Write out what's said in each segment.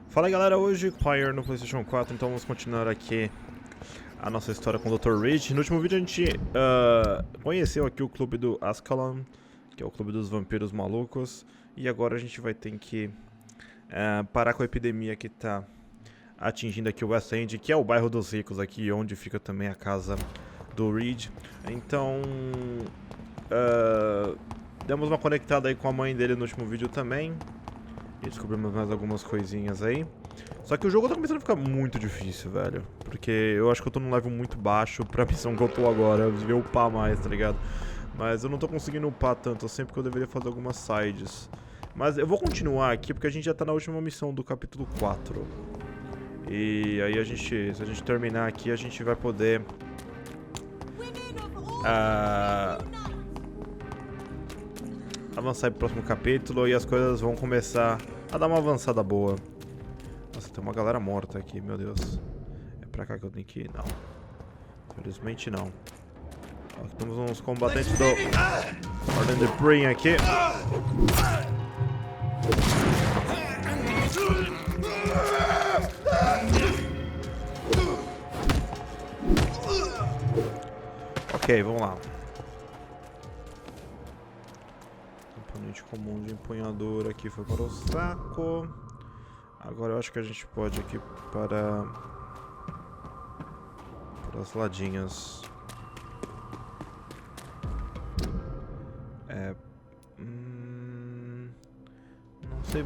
Fala galera, hoje Pyre no PlayStation 4, então vamos continuar aqui a nossa história com o Dr. Reid. No último vídeo a gente conheceu aqui o Clube do Ascalon, que é o Clube dos Vampiros Malucos, e agora a gente vai ter que parar com a epidemia que está atingindo aqui o West End, que é o bairro dos ricos aqui, onde fica também a casa do Reid. Então, demos uma conectada aí com a mãe dele no último vídeo também. E descobrimos mais algumas coisinhas aí. Só que o jogo tá começando a ficar muito difícil, velho. Porque eu acho que eu tô num level muito baixo pra missão que eu tô agora. Eu devia upar mais, tá ligado? Mas eu não tô conseguindo upar tanto assim, porque eu deveria fazer algumas sides. Mas eu vou continuar aqui, porque a gente já tá na última missão do capítulo 4. E aí a gente, se a gente terminar aqui, a gente vai poder... avançar pro próximo capítulo e as coisas vão começar a dar uma avançada boa. Nossa, tem uma galera morta aqui, meu Deus. É pra cá que eu tenho que ir? Não. Felizmente não. Ó, temos uns combatentes do Ordem de Prim aqui. Ok, vamos lá. Componente comum de empunhadura aqui foi para o saco. Agora eu acho que a gente pode aqui para as ladinhas. Não sei.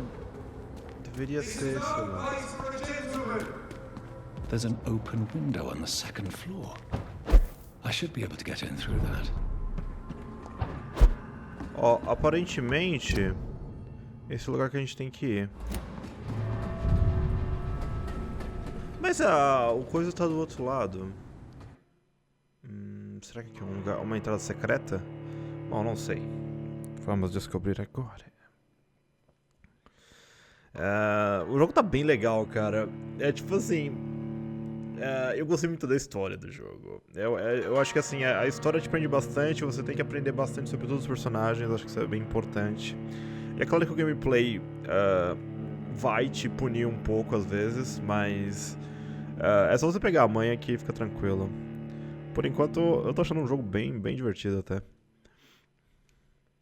Deveria ser, sei lá. There's an open window on the second floor. I should be able to get in through that. Ó, aparentemente esse é o lugar que a gente tem que ir. Mas o coisa tá do outro lado. Será que aqui é um lugar, uma entrada secreta? Bom, não sei. Vamos descobrir agora. O jogo tá bem legal, cara. É tipo assim... eu gostei muito da história do jogo. Eu acho que assim, a história te prende bastante, você tem que aprender bastante sobre todos os personagens, acho que isso é bem importante. E é claro que o gameplay vai te punir um pouco às vezes, mas é só você pegar a manha aqui e fica tranquilo. Por enquanto, eu tô achando um jogo bem divertido até.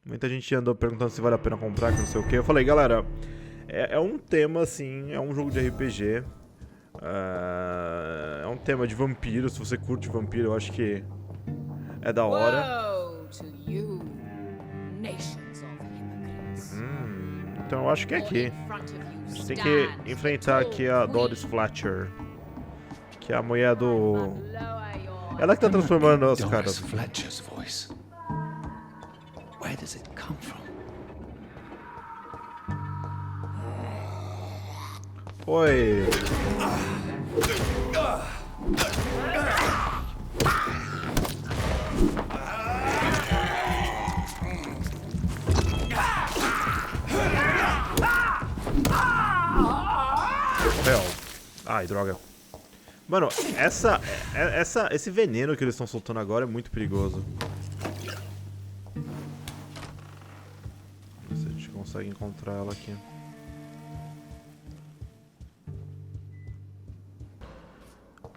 Muita gente andou perguntando se vale a pena comprar, que não sei o que. Eu falei, galera, é um tema assim, é um jogo de RPG. É um tema de vampiro, se você curte vampiro, eu acho que é da hora. Então eu acho que é aqui. A gente tem que enfrentar aqui a Doris Fletcher, que é a mulher do... Ela que tá transformando os caras. Fletcher's voice. Where does it come from? Oi. Ai, droga. Mano, esse veneno que eles estão soltando agora é muito perigoso. Vamos ver se a gente consegue encontrar ela aqui.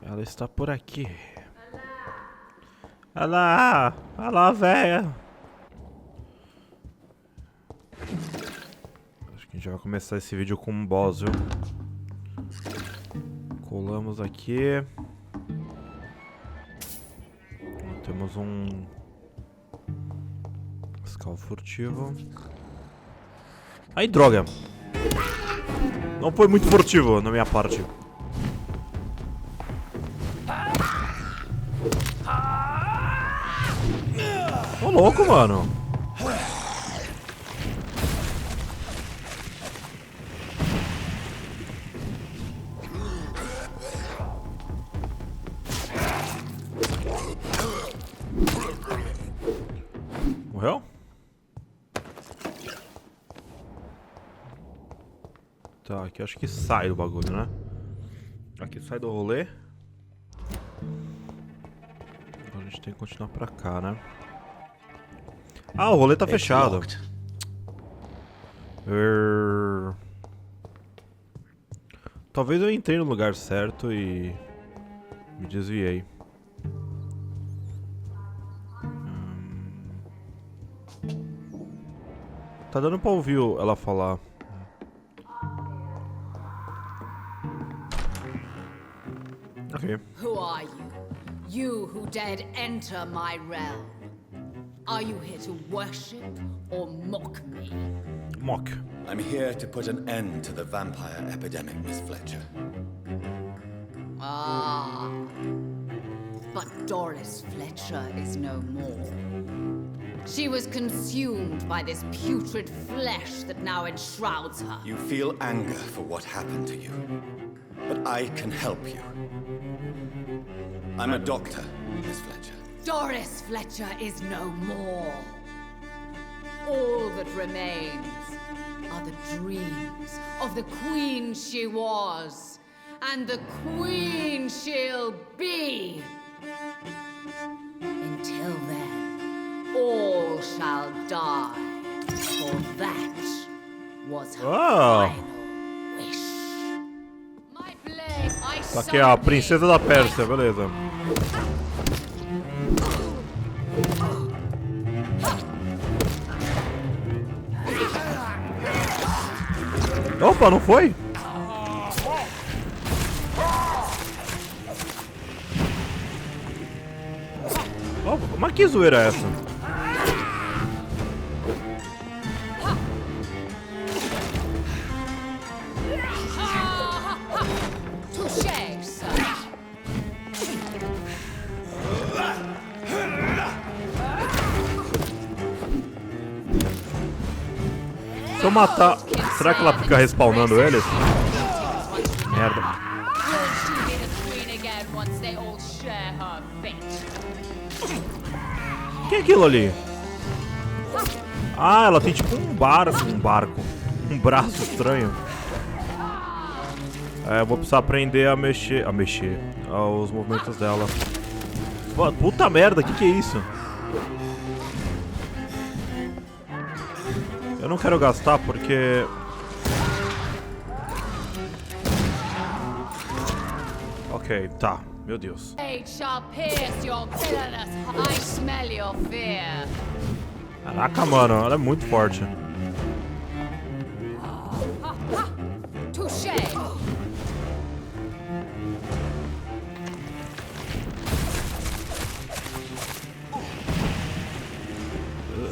Ela está por aqui. Olha lá, véia. Acho que a gente vai começar esse vídeo com um boss, viu? Colamos aqui. Temos um escalo furtivo. Ai, droga! Não foi muito furtivo na minha parte. Ô louco, mano. Morreu? Tá, aqui acho que sai do bagulho, né? Aqui sai do rolê. Agora a gente tem que continuar pra cá, né? Ah, o rolê tá fechado. Talvez eu entrei no lugar certo e me desviei. Tá dando pra ouvir ela falar. Ok. Who are you? You who dared enter my realm. Are you here to worship or mock me? Mock. I'm here to put an end to the vampire epidemic, Miss Fletcher. Ah. But Doris Fletcher is no more. She was consumed by this putrid flesh that now enshrouds her. You feel anger for what happened to you, but I can help you. I'm a doctor, Miss Fletcher. Doris Fletcher is no more. All that remains are the dreams of the queen she was, and the queen she'll be. Until then, all shall die, for that was her final wish. My blade, I Aqui é a princesa da Pérsia, beleza. Opa, não foi? Opa, mas que zoeira é essa? Touché, sir. Se eu matar, será que ela fica respawnando eles? Merda. Will she be the queen again once they all share her fate? O que é aquilo ali? Ah, ela tem tipo um braço estranho. É, eu vou precisar aprender a mexer os movimentos dela. Pô, puta merda, que é isso? Eu não quero gastar porque... Ok, tá. Meu Deus. Caraca, mano, ela é muito forte.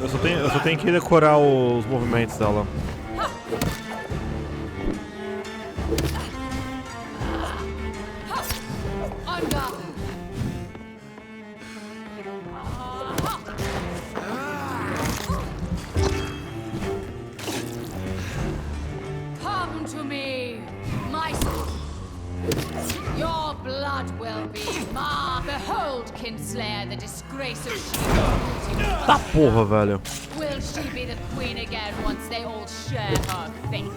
Eu só tenho que decorar os movimentos dela. Come to me, my son. Your blood will be mine. Behold, Kinslayer, the disgrace of she. Tá porra, velho. Will she be the queen again once they all share her fate?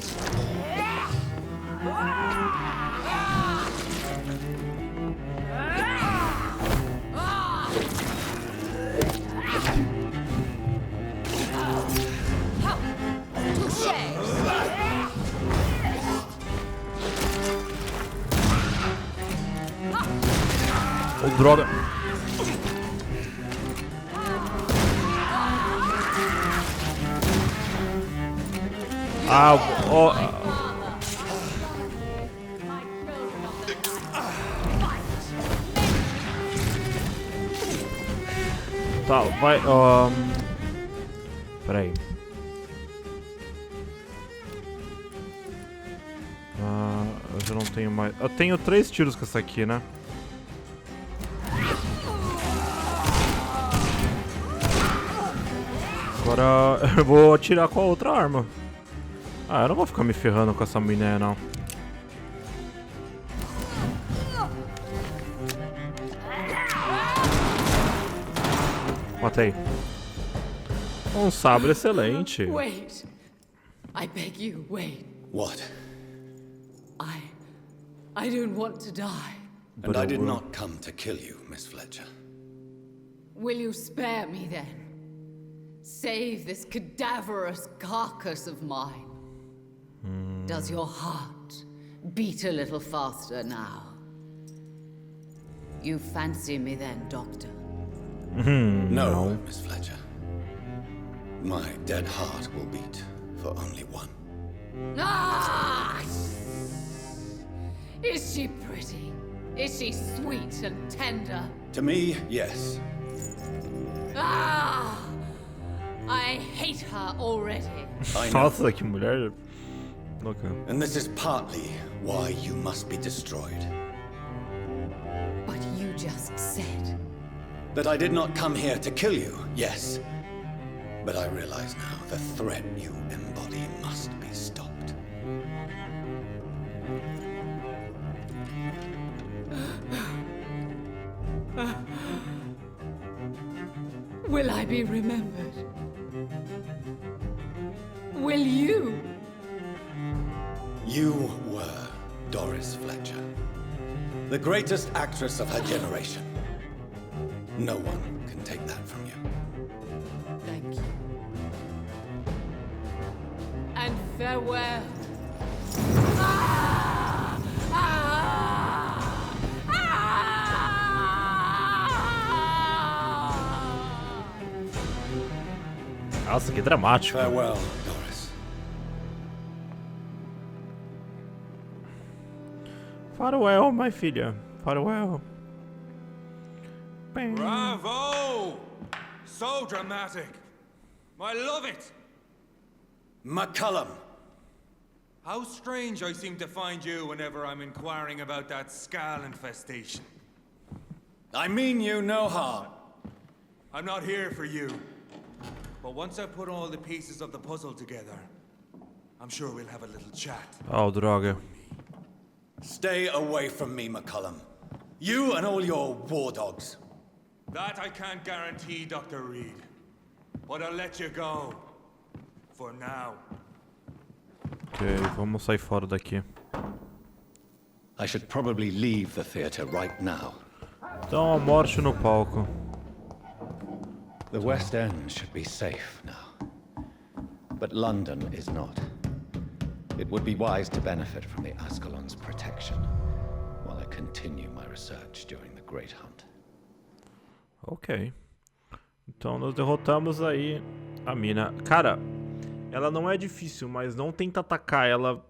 Oh, droga. Ah, ó. Tá, vai. Peraí. Eu já não tenho mais. Eu tenho 3 tiros com essa aqui, né? Agora eu vou atirar com a outra arma. Ah, eu não vou ficar me ferrando com essa miné, não. Matei. Um sabre excelente. Wait. I beg you, wait. What? I don't want to die. And I did not come to kill you, Miss Fletcher. Will you spare me then? Save this cadaverous carcass of mine. Does your heart beat a little faster now. You fancy me then, Doctor? No, Miss Fletcher. My dead heart will beat for only one. Ah! Is she pretty? Is she sweet and tender? To me, yes. Ah! I hate her already. I know. Nossa, que mulher. Okay. And this is partly why you must be destroyed. But you just said. That I did not come here to kill you, yes. But I realize now the threat you embody must be stopped. Will I be remembered? Will you? You were Doris Fletcher, the greatest actress of her generation. No one can take that from you. Thank you. And farewell. Ah! Ah! Ah! Nossa, que dramático. Farewell, Doris. Farewell, minha filha. Farewell. Bam. Bravo! So dramatic. I love it. McCullum. How strange I seem to find you whenever I'm inquiring about that skull infestation. I mean you no harm. I'm not here for you. But once I put all the pieces of the puzzle together, I'm sure we'll have a little chat. Oh, droga. Stay away from me, McCullum. You and all your war dogs. That I can't guarantee, Dr. Reid. But I'll let you go. For now. Ok, vamos sair fora daqui. I should probably leave the theater right now. Então, a morte no palco. The West End should be safe now. But London is not. It would be wise to benefit from the Ascalon's protection while I continue my research during the Great Hunt. Ok. Então nós derrotamos aí a mina. Cara, ela não é difícil, mas não tenta atacar ela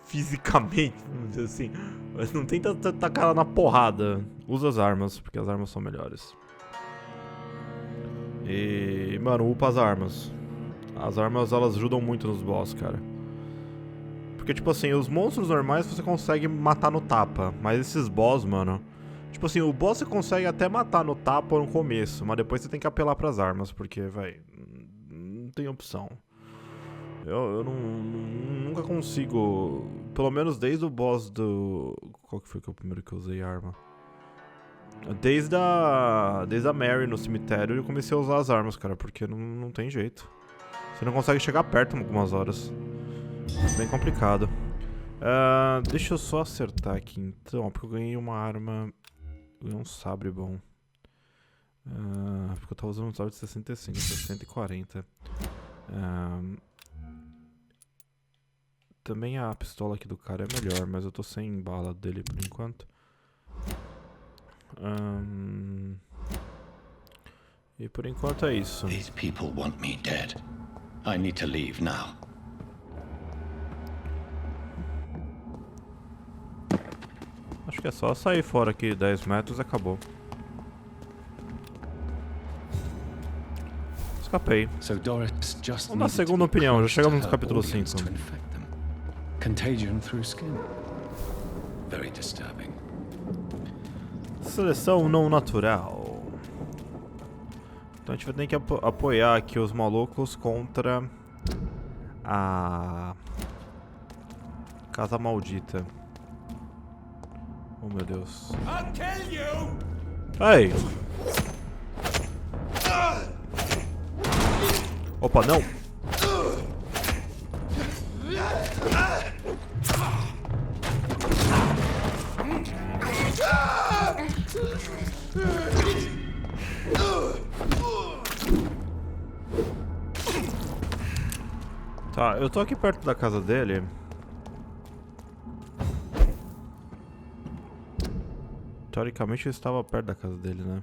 fisicamente, vamos dizer assim. Mas não tenta atacar ela na porrada. Usa as armas, porque as armas são melhores. E, mano, upa as armas. As armas, elas ajudam muito nos boss, cara. Porque, tipo assim, os monstros normais você consegue matar no tapa. Mas esses boss, mano... Tipo assim, o boss você consegue até matar no tapa no começo. Mas depois você tem que apelar pras armas. Porque, véi, não tem opção. Eu nunca consigo... Pelo menos desde o boss do... Qual que foi que é o primeiro que eu usei arma? Desde a Mary no cemitério eu comecei a usar as armas, cara. Porque não tem jeito. Você não consegue chegar perto em algumas horas. É bem complicado. Deixa eu só acertar aqui então, porque eu ganhei uma arma. Eu ganhei um sabre bom. Porque eu tava usando um sabre de 65, 140. Também a pistola aqui do cara é melhor, mas eu tô sem bala dele por enquanto. E por enquanto é isso. These people want me dead. I need to leave now. Acho que é só sair fora aqui 10 metros e acabou. Escapei. Vamos na segunda opinião, já chegamos no capítulo 5. Contagion through skin. Very disturbing. Seleção não natural. Então a gente vai ter que apoiar aqui os malucos contra a Casa Maldita. Oh meu Deus. Ei! Opa, não! Tá, eu tô aqui perto da casa dele. Teoricamente eu estava perto da casa dele, né?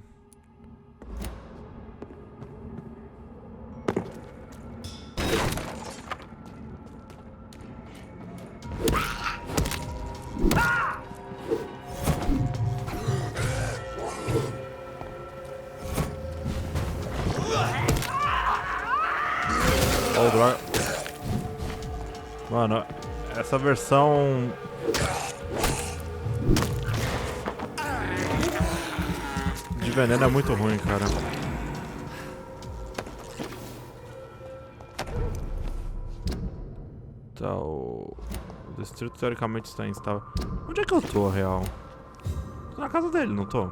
Oh, droga. Mano, essa versão... de veneno é muito ruim, cara. Tá, o distrito teoricamente está instável. Onde é que eu tô, real? Tô na casa dele, não tô?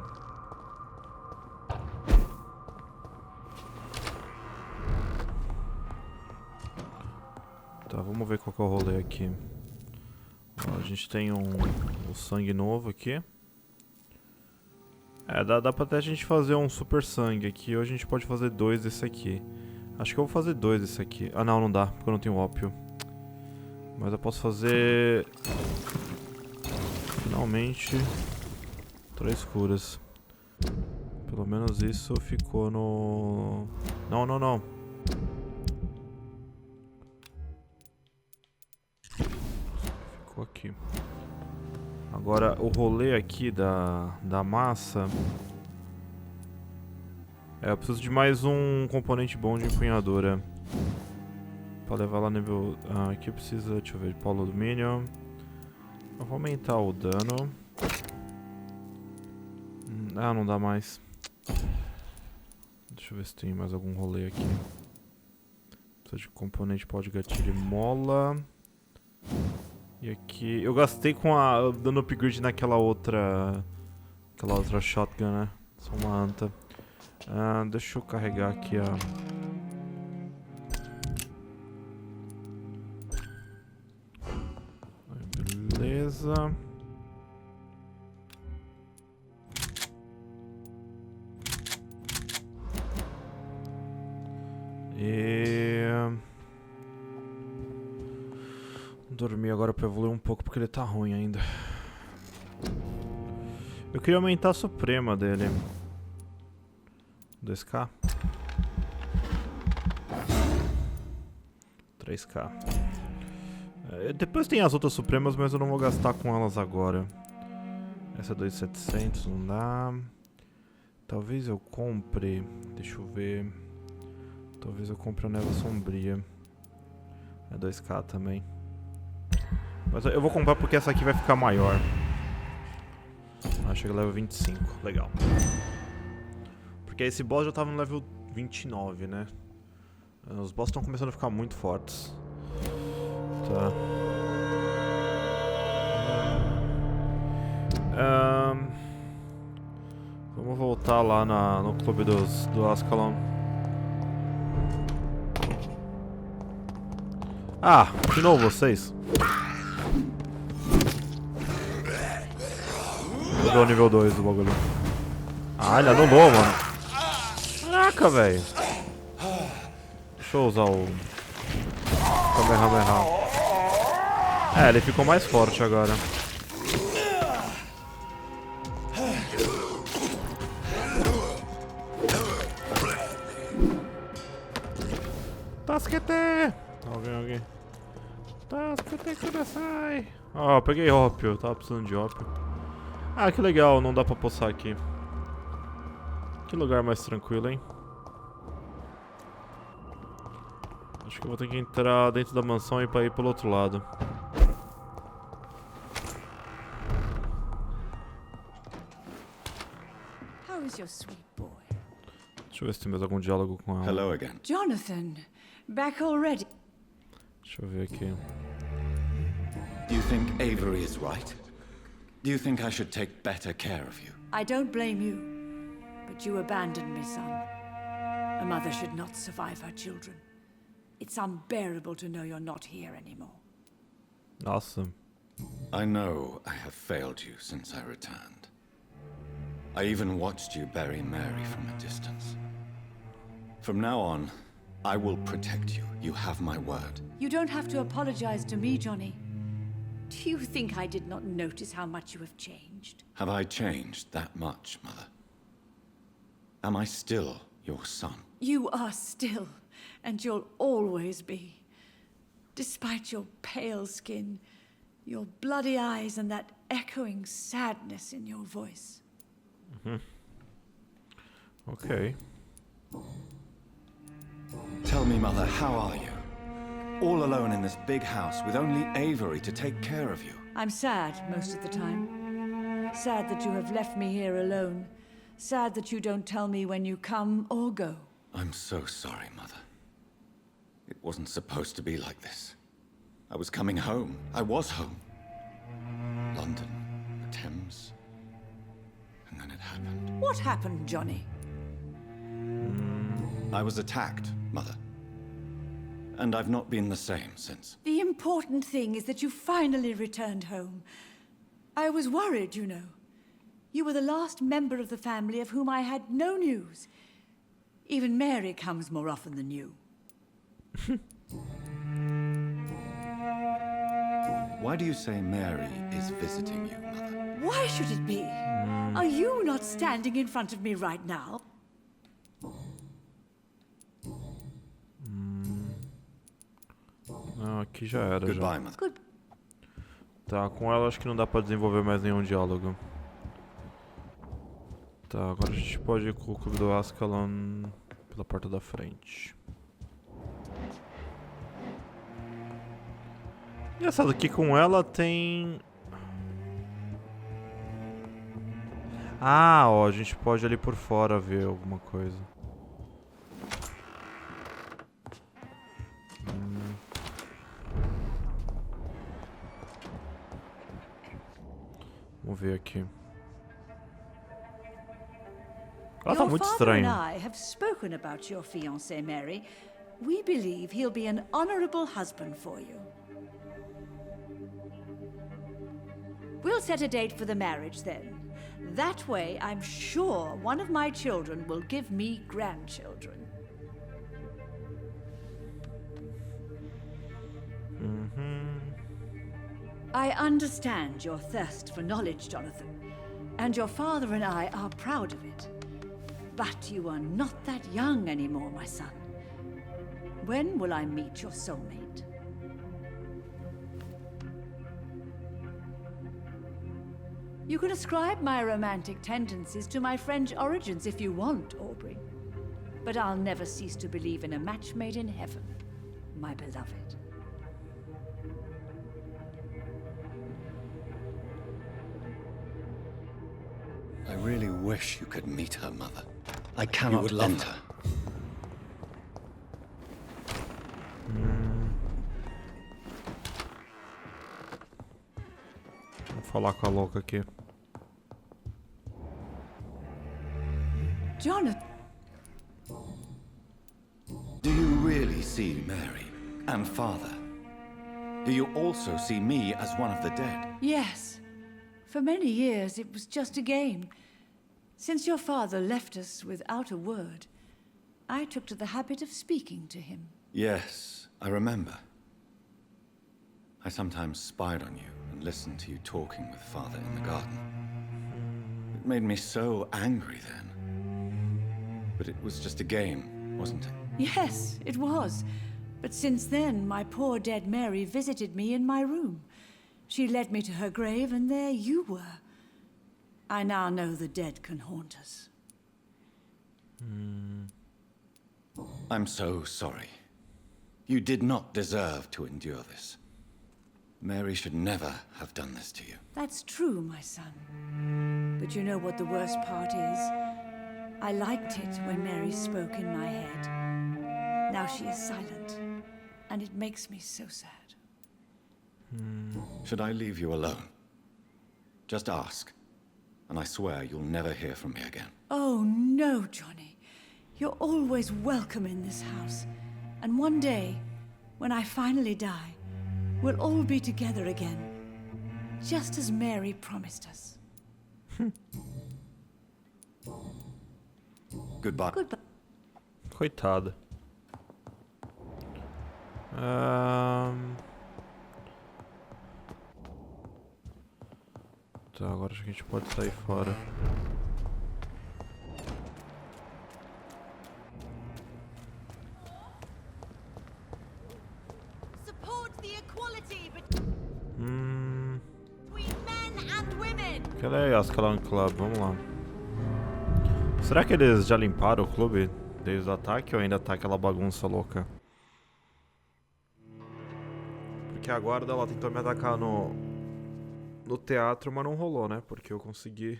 Tá, vamos ver qual que é o rolê aqui. Ó, a gente tem um sangue novo aqui. É, dá pra até a gente fazer um super sangue aqui, ou a gente pode fazer 2 desse aqui. Acho que eu vou fazer 2 desse aqui. Ah não, não dá, porque eu não tenho ópio. Mas eu posso fazer... finalmente... 3 curas. Pelo menos isso ficou no... Não, não, não. Ficou aqui. Agora, o rolê aqui da massa... É, eu preciso de mais um componente bom de empunhadura. Pra levar lá nível... Ah, aqui precisa, deixa eu ver, de pau alumínio. Eu vou aumentar o dano. Ah, não dá mais. Deixa eu ver se tem mais algum rolê aqui. Precisa de componente pau de gatilho e mola. E aqui... Eu gastei com a... dando upgrade naquela outra... aquela outra shotgun, né? Só uma anta. Ah, deixa eu carregar aqui a... Beleza. E... dormir agora pra evoluir um pouco porque ele tá ruim ainda. Eu queria aumentar a suprema dele. 2k. 3k. Depois tem as outras supremas, mas eu não vou gastar com elas agora. Essa é 2.700, não dá. Talvez eu compre... deixa eu ver... Talvez eu compre a neva sombria. É 2k também. Mas eu vou comprar porque essa aqui vai ficar maior. Chega level 25, legal. Porque esse boss já tava no level 29, né? Os boss estão começando a ficar muito fortes. Tá. Vamos voltar lá no clube do Ascalon. Ah, de novo vocês. Mudou o nível 2 do bagulho. Ah, ele anulou, mano. Caraca, velho. Deixa eu usar o... Kamehameha. É, ele ficou mais forte agora. Tasquete! Alguém. Tasquete, kudasai! Ó, peguei ópio. Tava precisando de ópio. Ah, que legal. Não dá pra poçar aqui. Que lugar mais tranquilo, hein? Acho que eu vou ter que entrar dentro da mansão e pra ir pelo outro lado. How is your sweet boy? Deixa eu ver se tem mais algum diálogo com ela. Hello again. Jonathan, back already? Deixa eu ver aqui. Do you think Avery is right? Do you think I should take better care of you? I don't blame you, but you abandoned me, son. A mother should not survive her children. It's unbearable to know you're not here anymore. Nossa. I know I have failed you since I returned. I even watched you bury Mary from a distance. From now on, I will protect you. You have my word. You don't have to apologize to me, Johnny. Do you think I did not notice how much you have changed? Have I changed that much, Mother? Am I still your son? You are still, and you'll always be. Despite your pale skin, your bloody eyes, and that echoing sadness in your voice. Ok. Tell me, Mother, how are you? All alone in this big house with only Avery to take care of you. I'm sad most of the time. Sad that you have left me here alone. Sad that you don't tell me when you come or go. I'm so sorry, Mother. It wasn't supposed to be like this. I was coming home. I was home. London, the Thames. And then it happened. What happened, Johnny? I was attacked, Mother. And I've not been the same since. The important thing is that you finally returned home. I was worried, you know. You were the last member of the family of whom I had no news. Even Mary comes more often than you. Why do you say Mary is visiting you, Mother? Why should it be? Are you not standing in front of me right now? Não, aqui já era. Goodbye, Já. Mother. Good. Tá, com ela acho que não dá pra desenvolver mais nenhum diálogo. Tá, agora a gente pode ir com o Clube do Ascalon pela porta da frente. Engraçado, aqui com ela tem... Ah, ó, a gente pode ali por fora ver alguma coisa. Vamos ver aqui. Ela tá muito estranha. Your father and I have spoken about your fiancé, Mary. We believe he'll be an honorable husband for you. We'll set a date for the marriage then. That way, I'm sure one of my children will give me grandchildren. I understand your thirst for knowledge, Jonathan, and your father and I are proud of it. But you are not that young anymore, my son. When will I meet your soulmate? You can ascribe my romantic tendencies to my French origins if you want, Aubrey. But I'll never cease to believe in a match made in heaven, my beloved. I really wish you could meet her, Mother. I cannot would love enter. Vou falar com a louca aqui. Jonathan! Do you really see Mary and Father? Do you also see me as one of the dead? Yes. For many years, it was just a game. Since your father left us without a word, I took to the habit of speaking to him. Yes, I remember. I sometimes spied on you and listened to you talking with Father in the garden. It made me so angry then. But it was just a game, wasn't it? Yes, it was. But since then, my poor dead Mary visited me in my room. She led me to her grave, and there you were. I now know the dead can haunt us. I'm so sorry. You did not deserve to endure this. Mary should never have done this to you. That's true, my son. But you know what the worst part is? I liked it when Mary spoke in my head. Now she is silent, and it makes me so sad. Should I leave you alone? Just ask, and I swear you'll never hear from me again. Oh, no, Johnny. You're always welcome in this house. And one day, when I finally die, we'll all be together again. Just as Mary promised us. Goodbye. Goodbye. Coitada. Tá, agora acho que a gente pode sair fora. Que legal, Ascalon Club, vamos lá. Será que eles já limparam o clube desde o ataque ou ainda tá aquela bagunça louca? Porque a guarda ela tentou me atacar no teatro, mas não rolou, né? Porque eu consegui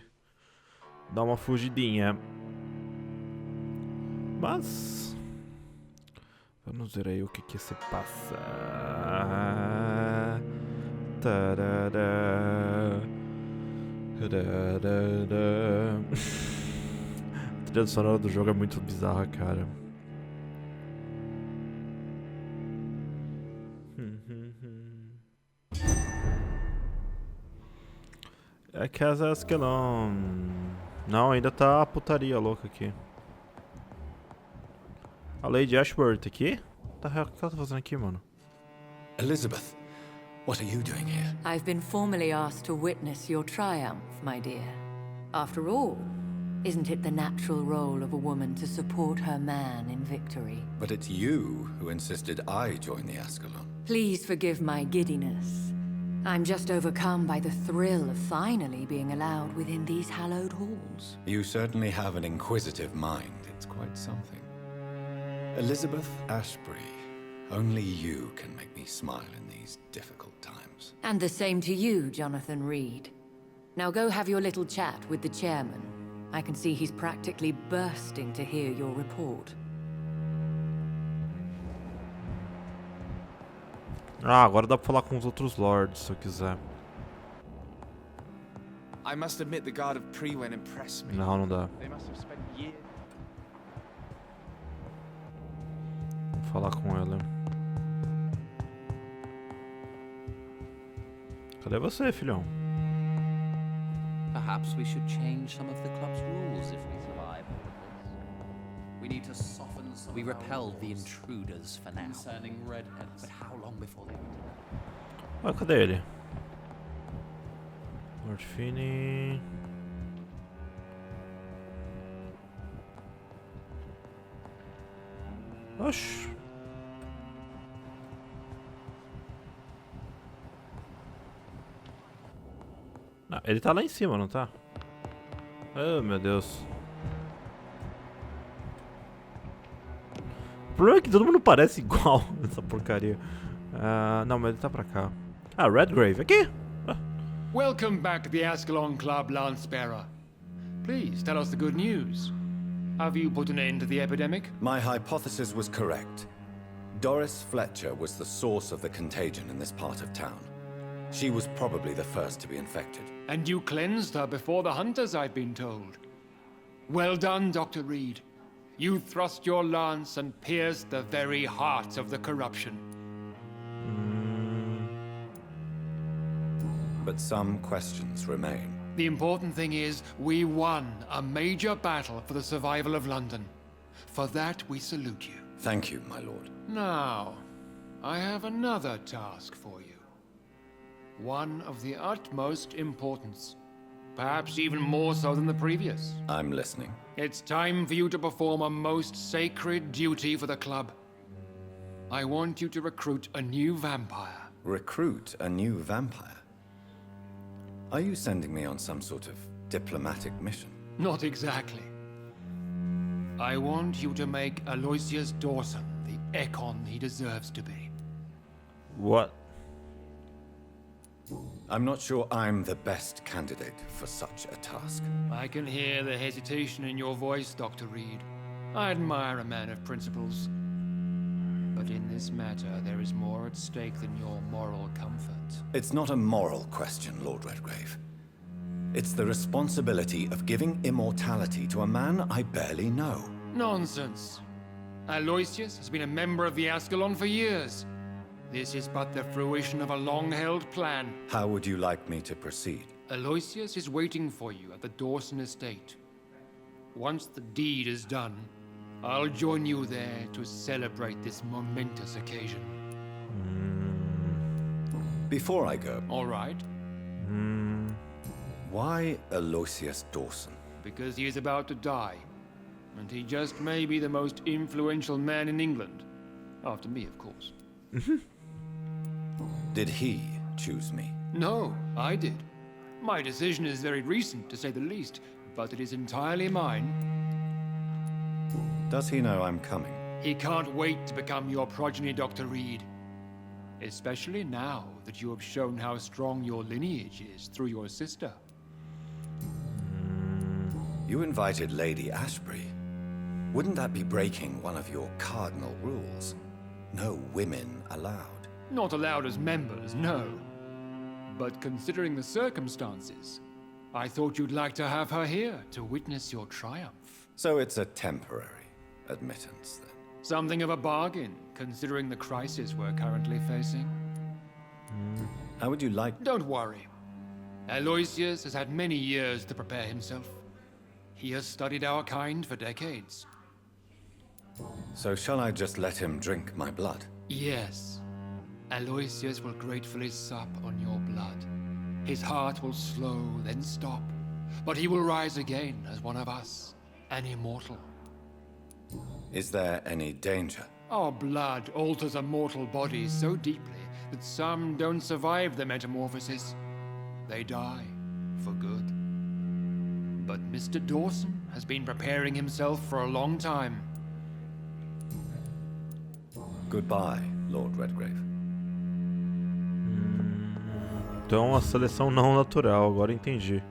dar uma fugidinha. Mas vamos ver aí o que se passa. Tarará. A trilha sonora do jogo é muito bizarra, cara. É Casa Ascalon. Não, ainda tá a putaria louca aqui. A Lady Ashworth aqui? O que ela tá fazendo aqui, mano? Elizabeth, what are you doing here? I've been formally asked to witness your triumph, my dear. After all, isn't it the natural role of a woman to support her man in victory? But it's you who insisted I join the Ascalon. Please forgive my giddiness. I'm just overcome by the thrill of finally being allowed within these hallowed halls. You certainly have an inquisitive mind. It's quite something. Elizabeth Ashbury, only you can make me smile in these difficult times. And the same to you, Jonathan Reid. Now go have your little chat with the chairman. I can see he's practically bursting to hear your report. Ah, agora dá pra falar com os outros lords, se eu quiser. I must admit the guard of Priwen impressed me. Não, não dá. They must have spent years. Vou falar com ela. Cadê você, filhão? Perhaps we should change some of the club's rules if we survive all of this. We need to soften some. We repelled the intruders for now. Concerning redheads. But how long before they return? Ah, cadê ele? Lord Finney. Oxi. Ah, ele tá lá em cima, não tá? Oh, meu Deus. O problema é que todo mundo parece igual nessa porcaria. Não, mas ele tá pra cá. Ah, Redgrave, aqui! Welcome back to the Ascalon Club, Lancebearer. Please, tell us the good news. Have you put an end to the epidemic? My hypothesis was correct. Doris Fletcher was the source of the contagion in this part of town. She was probably the first to be infected. And you cleansed her before the hunters, I've been told. Well done, Dr. Reid. You thrust your lance and pierced the very heart of the corruption. But some questions remain. The important thing is, we won a major battle for the survival of London. For that, we salute you. Thank you, my lord. Now, I have another task for you. One of the utmost importance. Perhaps even more so than the previous. I'm listening. It's time for you to perform a most sacred duty for the club. I want you to recruit a new vampire. Recruit a new vampire? Are you sending me on some sort of diplomatic mission? Not exactly. I want you to make Aloysius Dawson the Ekon he deserves to be. What? I'm not sure I'm the best candidate for such a task. I can hear the hesitation in your voice, Dr. Reid. I admire a man of principles. But in this matter, there is more at stake than your moral comfort. It's not a moral question, Lord Redgrave. It's the responsibility of giving immortality to a man I barely know. Nonsense. Aloysius has been a member of the Ascalon for years. This is but the fruition of a long-held plan. How would you like me to proceed? Aloysius is waiting for you at the Dawson estate. Once the deed is done, I'll join you there to celebrate this momentous occasion. Before I go, All right. Why Aloysius Dawson? Because he is about to die. And he just may be the most influential man in England. After me, of course. Did he choose me? No, I did. My decision is very recent, to say the least, but it is entirely mine. Does he know I'm coming? He can't wait to become your progeny, Dr. Reid. Especially now that you have shown how strong your lineage is through your sister. You invited Lady Ashbury. Wouldn't that be breaking one of your cardinal rules? No women allowed. Not allowed as members, no. But considering the circumstances, I thought you'd like to have her here to witness your triumph. So it's a temporary admittance, then? Something of a bargain, considering the crisis we're currently facing. How would you like... Don't worry. Aloysius has had many years to prepare himself. He has studied our kind for decades. So shall I just let him drink my blood? Yes. Aloysius will gratefully sup on your blood. His heart will slow, then stop. But he will rise again as one of us, an immortal. Is there any danger? Our blood alters a mortal body so deeply that some don't survive the metamorphosis. They die for good. But Mr. Dawson has been preparing himself for a long time. Goodbye, Lord Redgrave. Então a seleção não natural, agora entendi.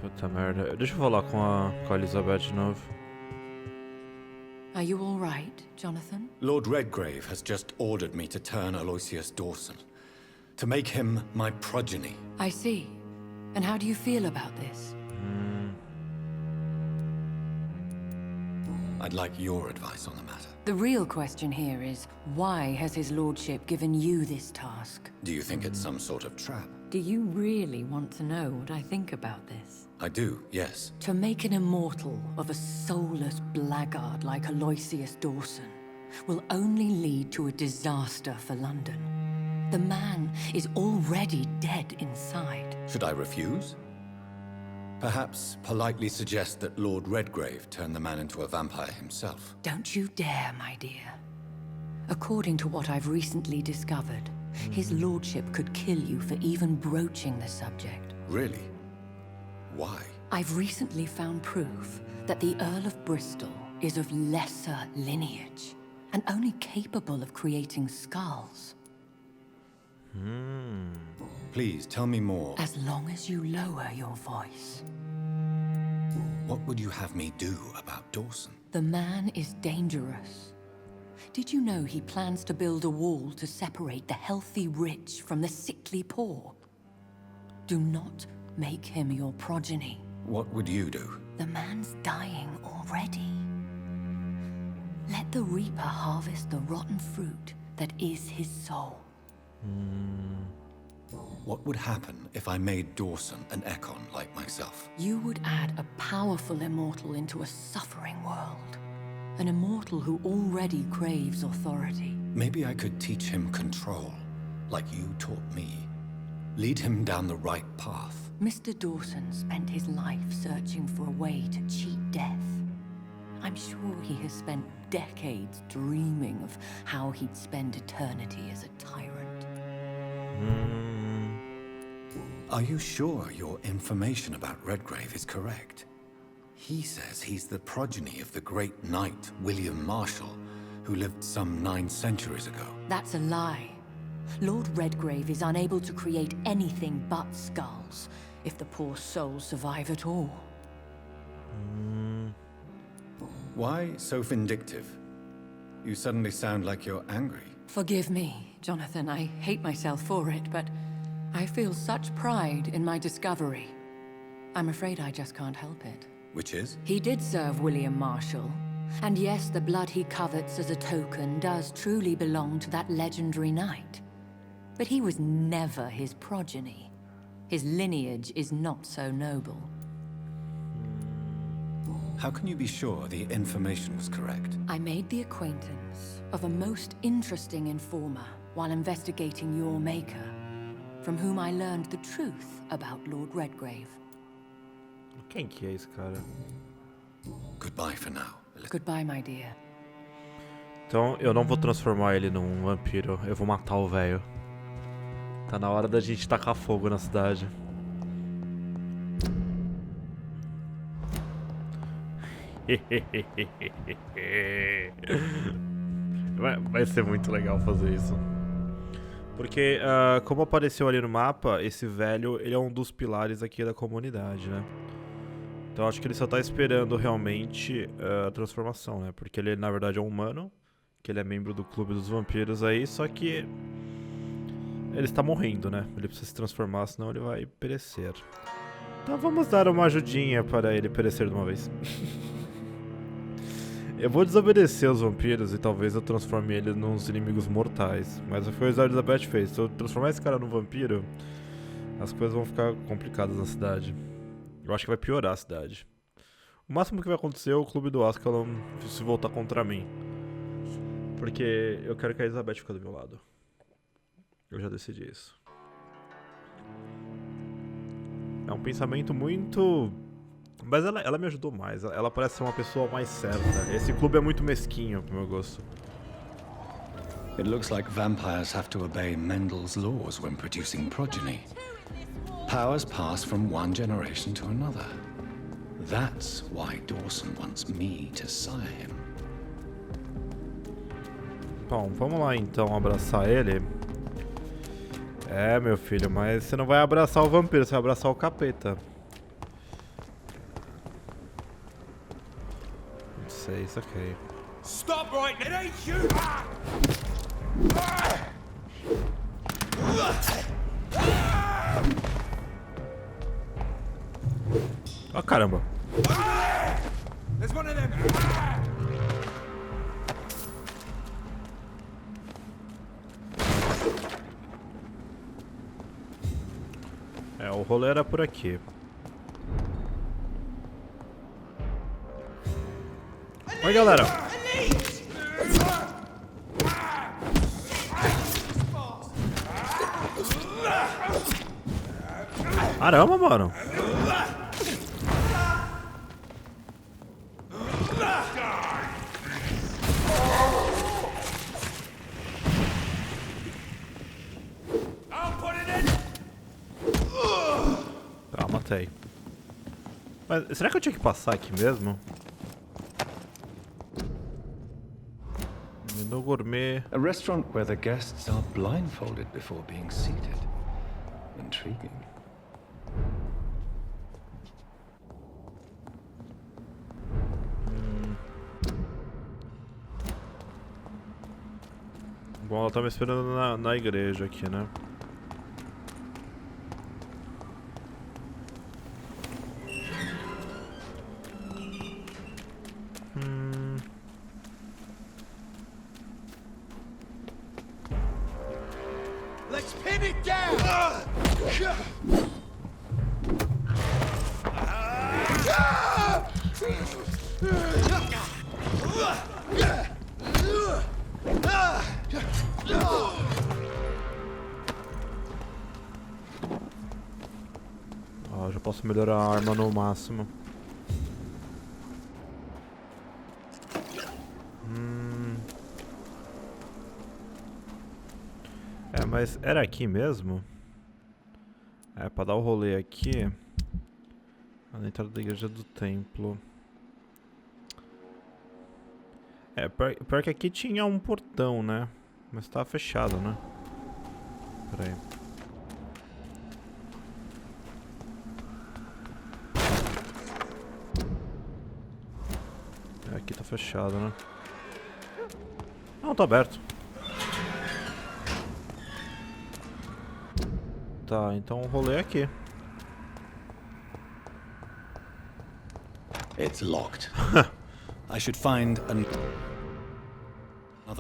Puta merda. Deixa eu falar com a Elizabeth de novo. Are you all right, Jonathan? Lord Redgrave has just ordered me to turn Aloysius Dawson. To make him my progeny. I see. And how do you feel about this? I'd like your advice on the matter. The real question here is, why has his lordship given you this task? Do you think it's some sort of trap? Do you really want to know what I think about this? I do, yes. To make an immortal of a soulless blackguard like Aloysius Dawson will only lead to a disaster for London. The man is already dead inside. Should I refuse? Perhaps politely suggest that Lord Redgrave turn the man into a vampire himself. Don't you dare, my dear. According to what I've recently discovered, his lordship could kill you for even broaching the subject. Really? Why? I've recently found proof that the Earl of Bristol is of lesser lineage and only capable of creating skulls. Please, tell me more. As long as you lower your voice. What would you have me do about Dawson? The man is dangerous. Did you know he plans to build a wall to separate the healthy rich from the sickly poor? Do not make him your progeny. What would you do? The man's dying already. Let the reaper harvest the rotten fruit that is his soul. What would happen if I made Dawson an Ekon like myself? You would add a powerful immortal into a suffering world. An immortal who already craves authority. Maybe I could teach him control, like you taught me. Lead him down the right path. Mr. Dawson spent his life searching for a way to cheat death. I'm sure he has spent decades dreaming of how he'd spend eternity as a tyrant. Are you sure your information about Redgrave is correct? He says he's the progeny of the great knight William Marshall, who lived some 9 centuries ago. That's a lie. Lord Redgrave is unable to create anything but skulls, if the poor souls survive at all. Why so vindictive? You suddenly sound like you're angry. Forgive me, Jonathan. I hate myself for it, but I feel such pride in my discovery. I'm afraid I just can't help it. Which is? He did serve William Marshall. And yes, the blood he covets as a token does truly belong to that legendary knight. But he was never his progeny. His lineage is not so noble. How can you be sure the information was correct? I made the acquaintance of a most interesting informer while investigating your maker. from whom I learned the truth about Lord Redgrave. Quem que é esse cara? Goodbye for now. Goodbye, my dear. Então, eu não vou transformar ele num vampiro. Eu vou matar o velho. Tá na hora da gente tacar fogo na cidade. Vai ser muito legal fazer isso. Porque, como apareceu ali no mapa, esse velho, ele é um dos pilares aqui da comunidade, né? Então acho que ele só tá esperando realmente a transformação, né? Porque ele, na verdade, é um humano, que ele é membro do Clube dos Vampiros aí, só que ele está morrendo, né? Ele precisa se transformar, senão ele vai perecer. Então vamos dar uma ajudinha para ele perecer de uma vez. Eu vou desobedecer os vampiros e talvez eu transforme ele nos inimigos mortais. Mas foi o que a Elizabeth fez. Se eu transformar esse cara num vampiro, as coisas vão ficar complicadas na cidade. Eu acho que vai piorar a cidade. O máximo que vai acontecer é o Clube do Ascalon se voltar contra mim. Porque eu quero que a Elizabeth fique do meu lado. Eu já decidi isso. É um pensamento muito... Mas ela me ajudou mais. Ela parece ser uma pessoa mais certa. Esse clube é muito mesquinho, pro meu gosto. It looks like vampires have to obey Mendel's laws when producing progeny. Powers pass from one generation to another. That's why Dawson wants me to sire him. Bom, vamos lá então abraçar ele. É, meu filho, mas você não vai abraçar o vampiro, você vai abraçar o capeta. Não sei, isso aqui. Stop right, it ain't you! Ah, caramba. There's one of them! É, o rolê era por aqui. Oi, galera. Caramba, mano. Tá, matei. Mas será que eu tinha que passar aqui mesmo? Menu gourmet. A restaurant where the guests are blindfolded before being seated. Intriguing. Bom, ela tá me esperando na igreja aqui, né? Let's pin it down! Ó, já posso melhorar a arma no máximo. É, mas era aqui mesmo? É, pra dar o rolê aqui. Na entrada da igreja do templo. É, pior que aqui tinha um portão, né? Mas tava fechado, né? Pera aí. É, aqui tá fechado, né? Não, tá aberto. Tá, então o rolê é aqui. It's locked. I should find another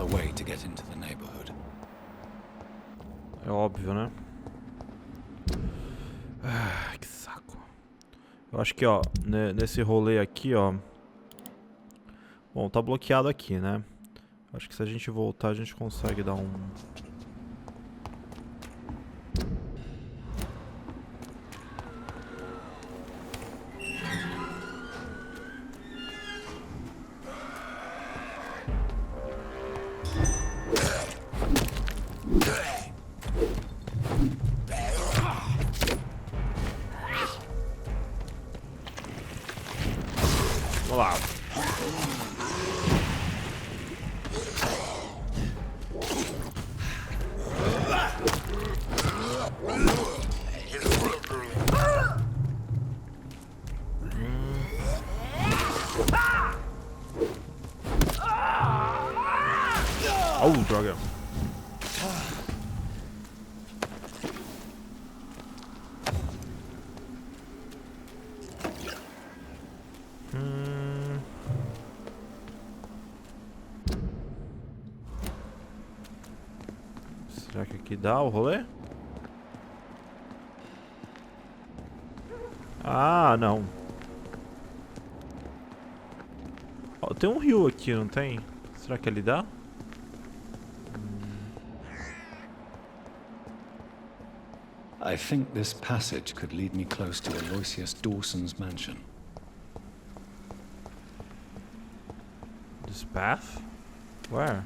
way to get into the neighborhood. É óbvio, né? Ah, que saco. Eu acho que, ó, nesse rolê aqui, ó. Bom, tá bloqueado aqui, né? Acho que se a gente voltar, a gente consegue dar um... Oh, droga. Será que aqui dá o rolê? Ah, não. Ó, tem um rio aqui, não tem? Será que ele dá? I think this passage could lead me close to Aloysius Dawson's mansion. This path? Where?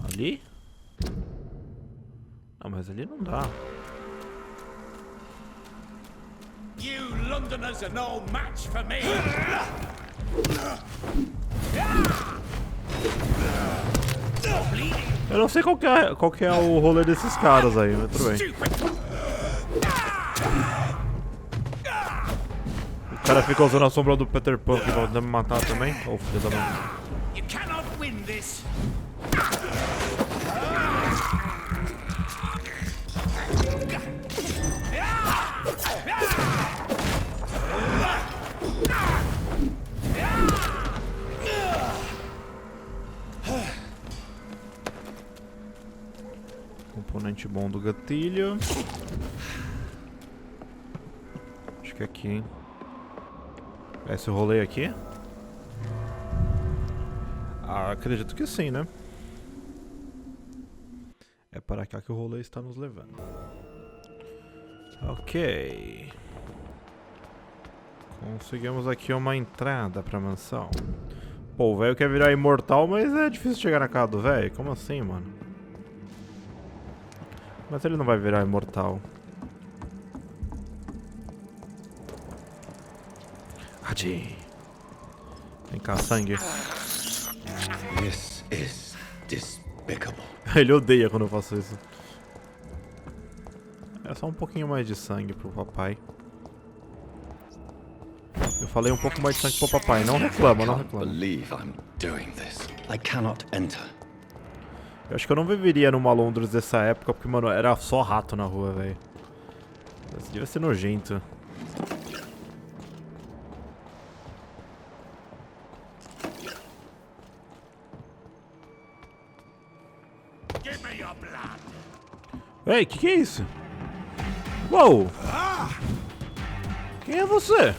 Ali? Ah, mas ali não dá. You Londoners are no match for me. Eu não sei qual que é o rolê desses caras aí, mas tudo bem. O cara fica usando a sombra do Peter Pan que vai me matar também? Ô, filho da mãe. You cannot win this. Componente bom do gatilho. Acho que é aqui, hein? Esse rolê aqui? Ah, acredito que sim, né? É para cá que o rolê está nos levando. Ok. Conseguimos aqui uma entrada pra mansão. Pô, o velho quer virar imortal, mas é difícil chegar na casa do velho. Como assim, mano? Mas ele não vai virar imortal. Adi. Vem cá, sangue. This is despicable. Ele odeia quando eu faço isso. É só um pouquinho mais de sangue pro papai. Eu falei um pouco mais de sangue pro papai. Não reclama, não reclama. Eu acho que eu não viveria numa Londres dessa época, porque, mano, era só rato na rua, velho. Isso devia ser nojento. Ei, que é isso? Uou! Quem é você?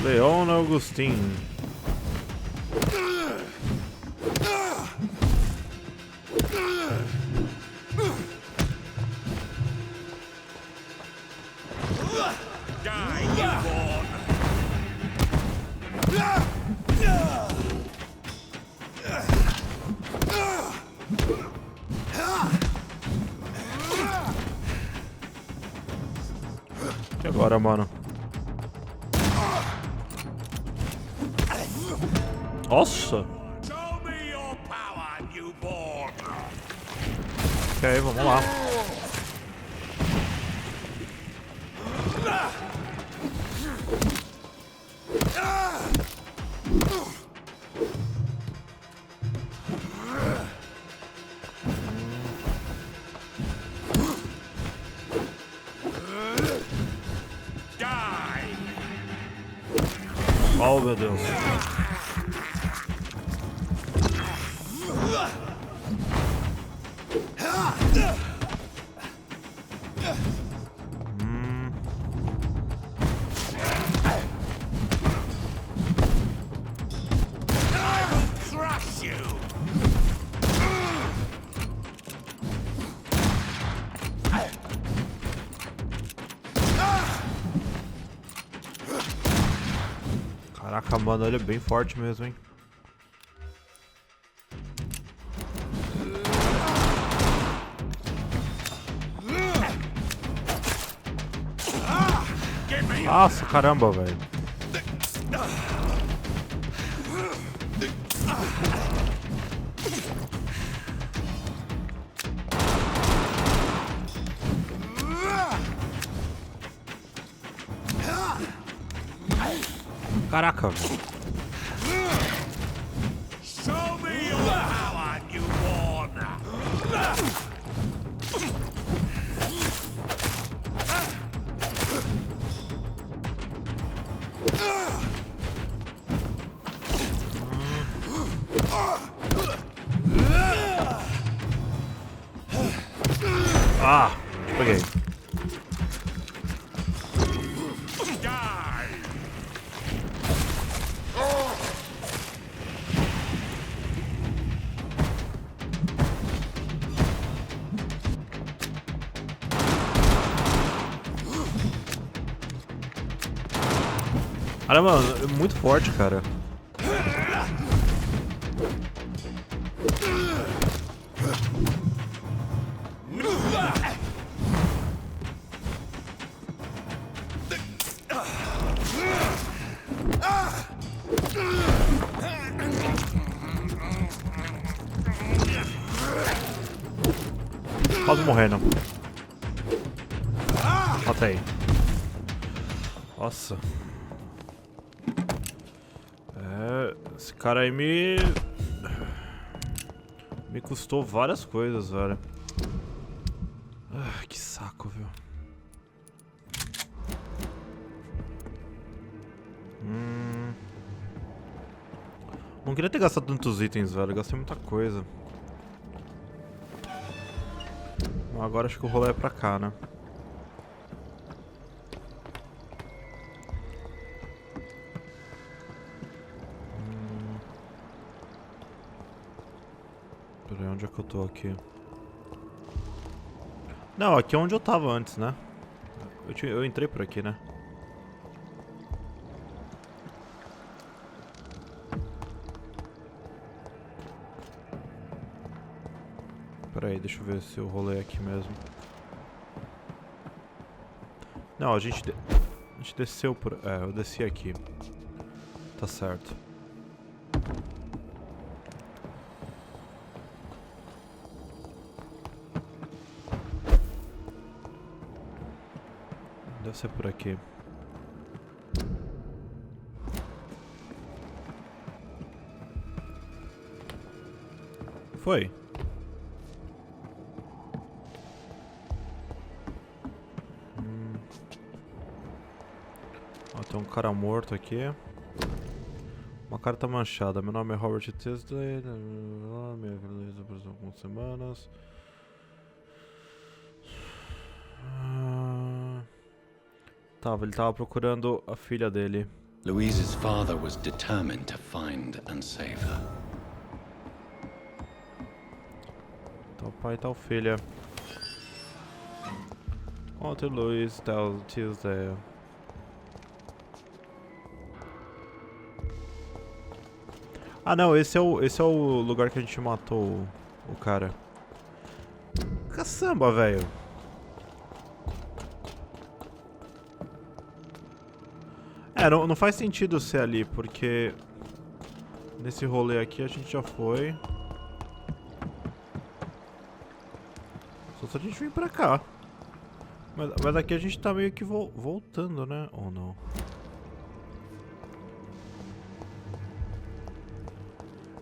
Leona Augustin. E agora, mano? Nossa! Ok, vamos lá. Oh, meu Deus. Caraca, mano, ele é bem forte mesmo, hein? Nossa, caramba, velho. Caraca, velho. Show me your power, newborn! Ah, peguei. Caramba, é muito forte, cara. Quase morrendo. Matei. Nossa. Esse cara aí me custou várias coisas, velho. Que saco, viu? Não queria ter gastado tantos itens, velho. Gastei muita coisa. Agora acho que o rolê é pra cá, né? Peraí, onde é que eu tô aqui? Não, aqui é onde eu tava antes, né? Eu entrei por aqui, né? Peraí, deixa eu ver se o rolê é aqui mesmo. Não, a gente desceu por... eu desci aqui. Tá certo. Deve ser por aqui. Foi. Ó, tem um cara morto aqui. Uma carta manchada. Meu nome é Robert Tesley. Minha vida por algumas semanas. Ele tava procurando a filha dele. Louise's father was determined to find and save her. Tal pai, tal filha. Ontem Louise, tal Tuesday. Ah não, esse é o lugar que a gente matou o cara. Caçamba, velho. Não faz sentido ser ali, porque nesse rolê aqui a gente já foi. Só se a gente vir pra cá. Mas aqui a gente tá meio que voltando, né? Ou não?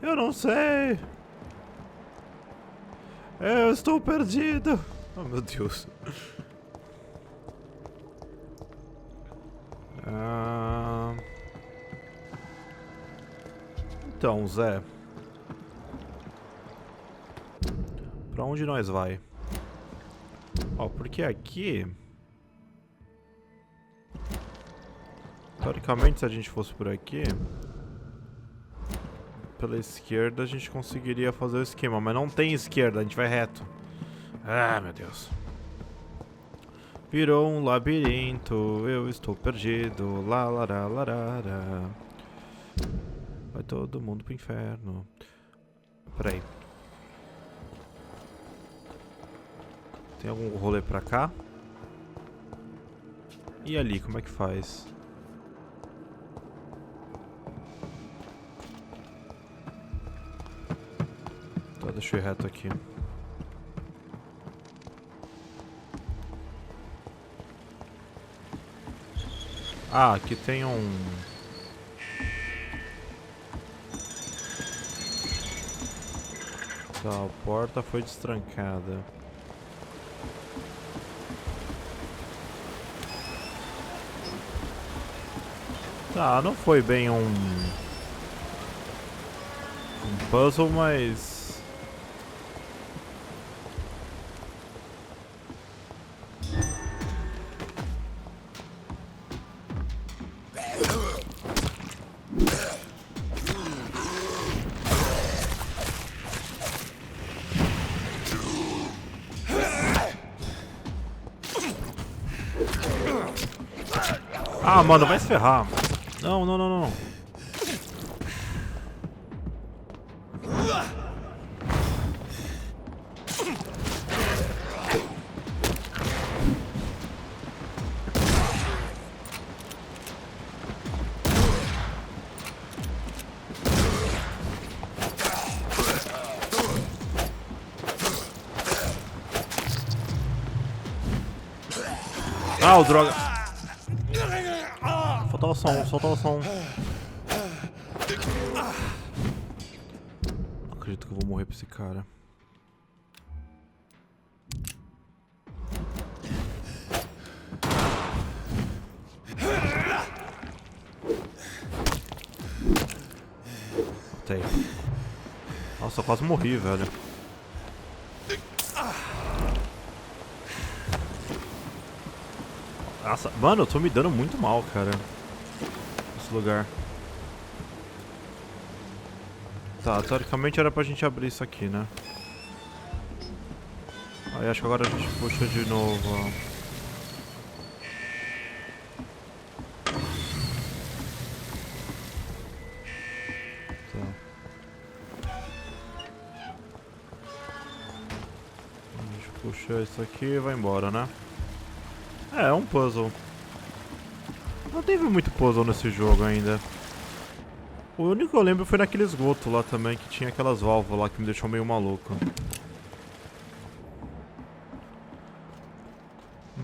Eu não sei. Eu estou perdido. Oh, meu Deus. Então, Zé. Pra onde nós vai? Ó, porque aqui... Teoricamente, se a gente fosse por aqui... Pela esquerda a gente conseguiria fazer o esquema, mas não tem esquerda, a gente vai reto. Ah, meu Deus. Virou um labirinto, eu estou perdido, larará. Vai todo mundo pro inferno. Peraí. Tem algum rolê pra cá? E ali, como é que faz? Deixa eu ir reto aqui. Ah, aqui tem um... Tá, a porta foi destrancada. Tá, não foi bem um puzzle, mas... Ah, mano, vai se ferrar. Não, não, não, não. Ah, o droga. Solta o som, solta o som. Não acredito que eu vou morrer pra esse cara. Matei. Nossa, eu quase morri, velho. Nossa, mano, eu tô me dando muito mal, cara. Nesse lugar. Tá, teoricamente era pra gente abrir isso aqui, né? Aí acho que agora a gente puxa de novo, ó. Tá. A gente puxa isso aqui e vai embora, né? É um puzzle. Não teve muito puzzle nesse jogo ainda. O único que eu lembro foi naquele esgoto lá também, que tinha aquelas válvulas lá que me deixou meio maluco.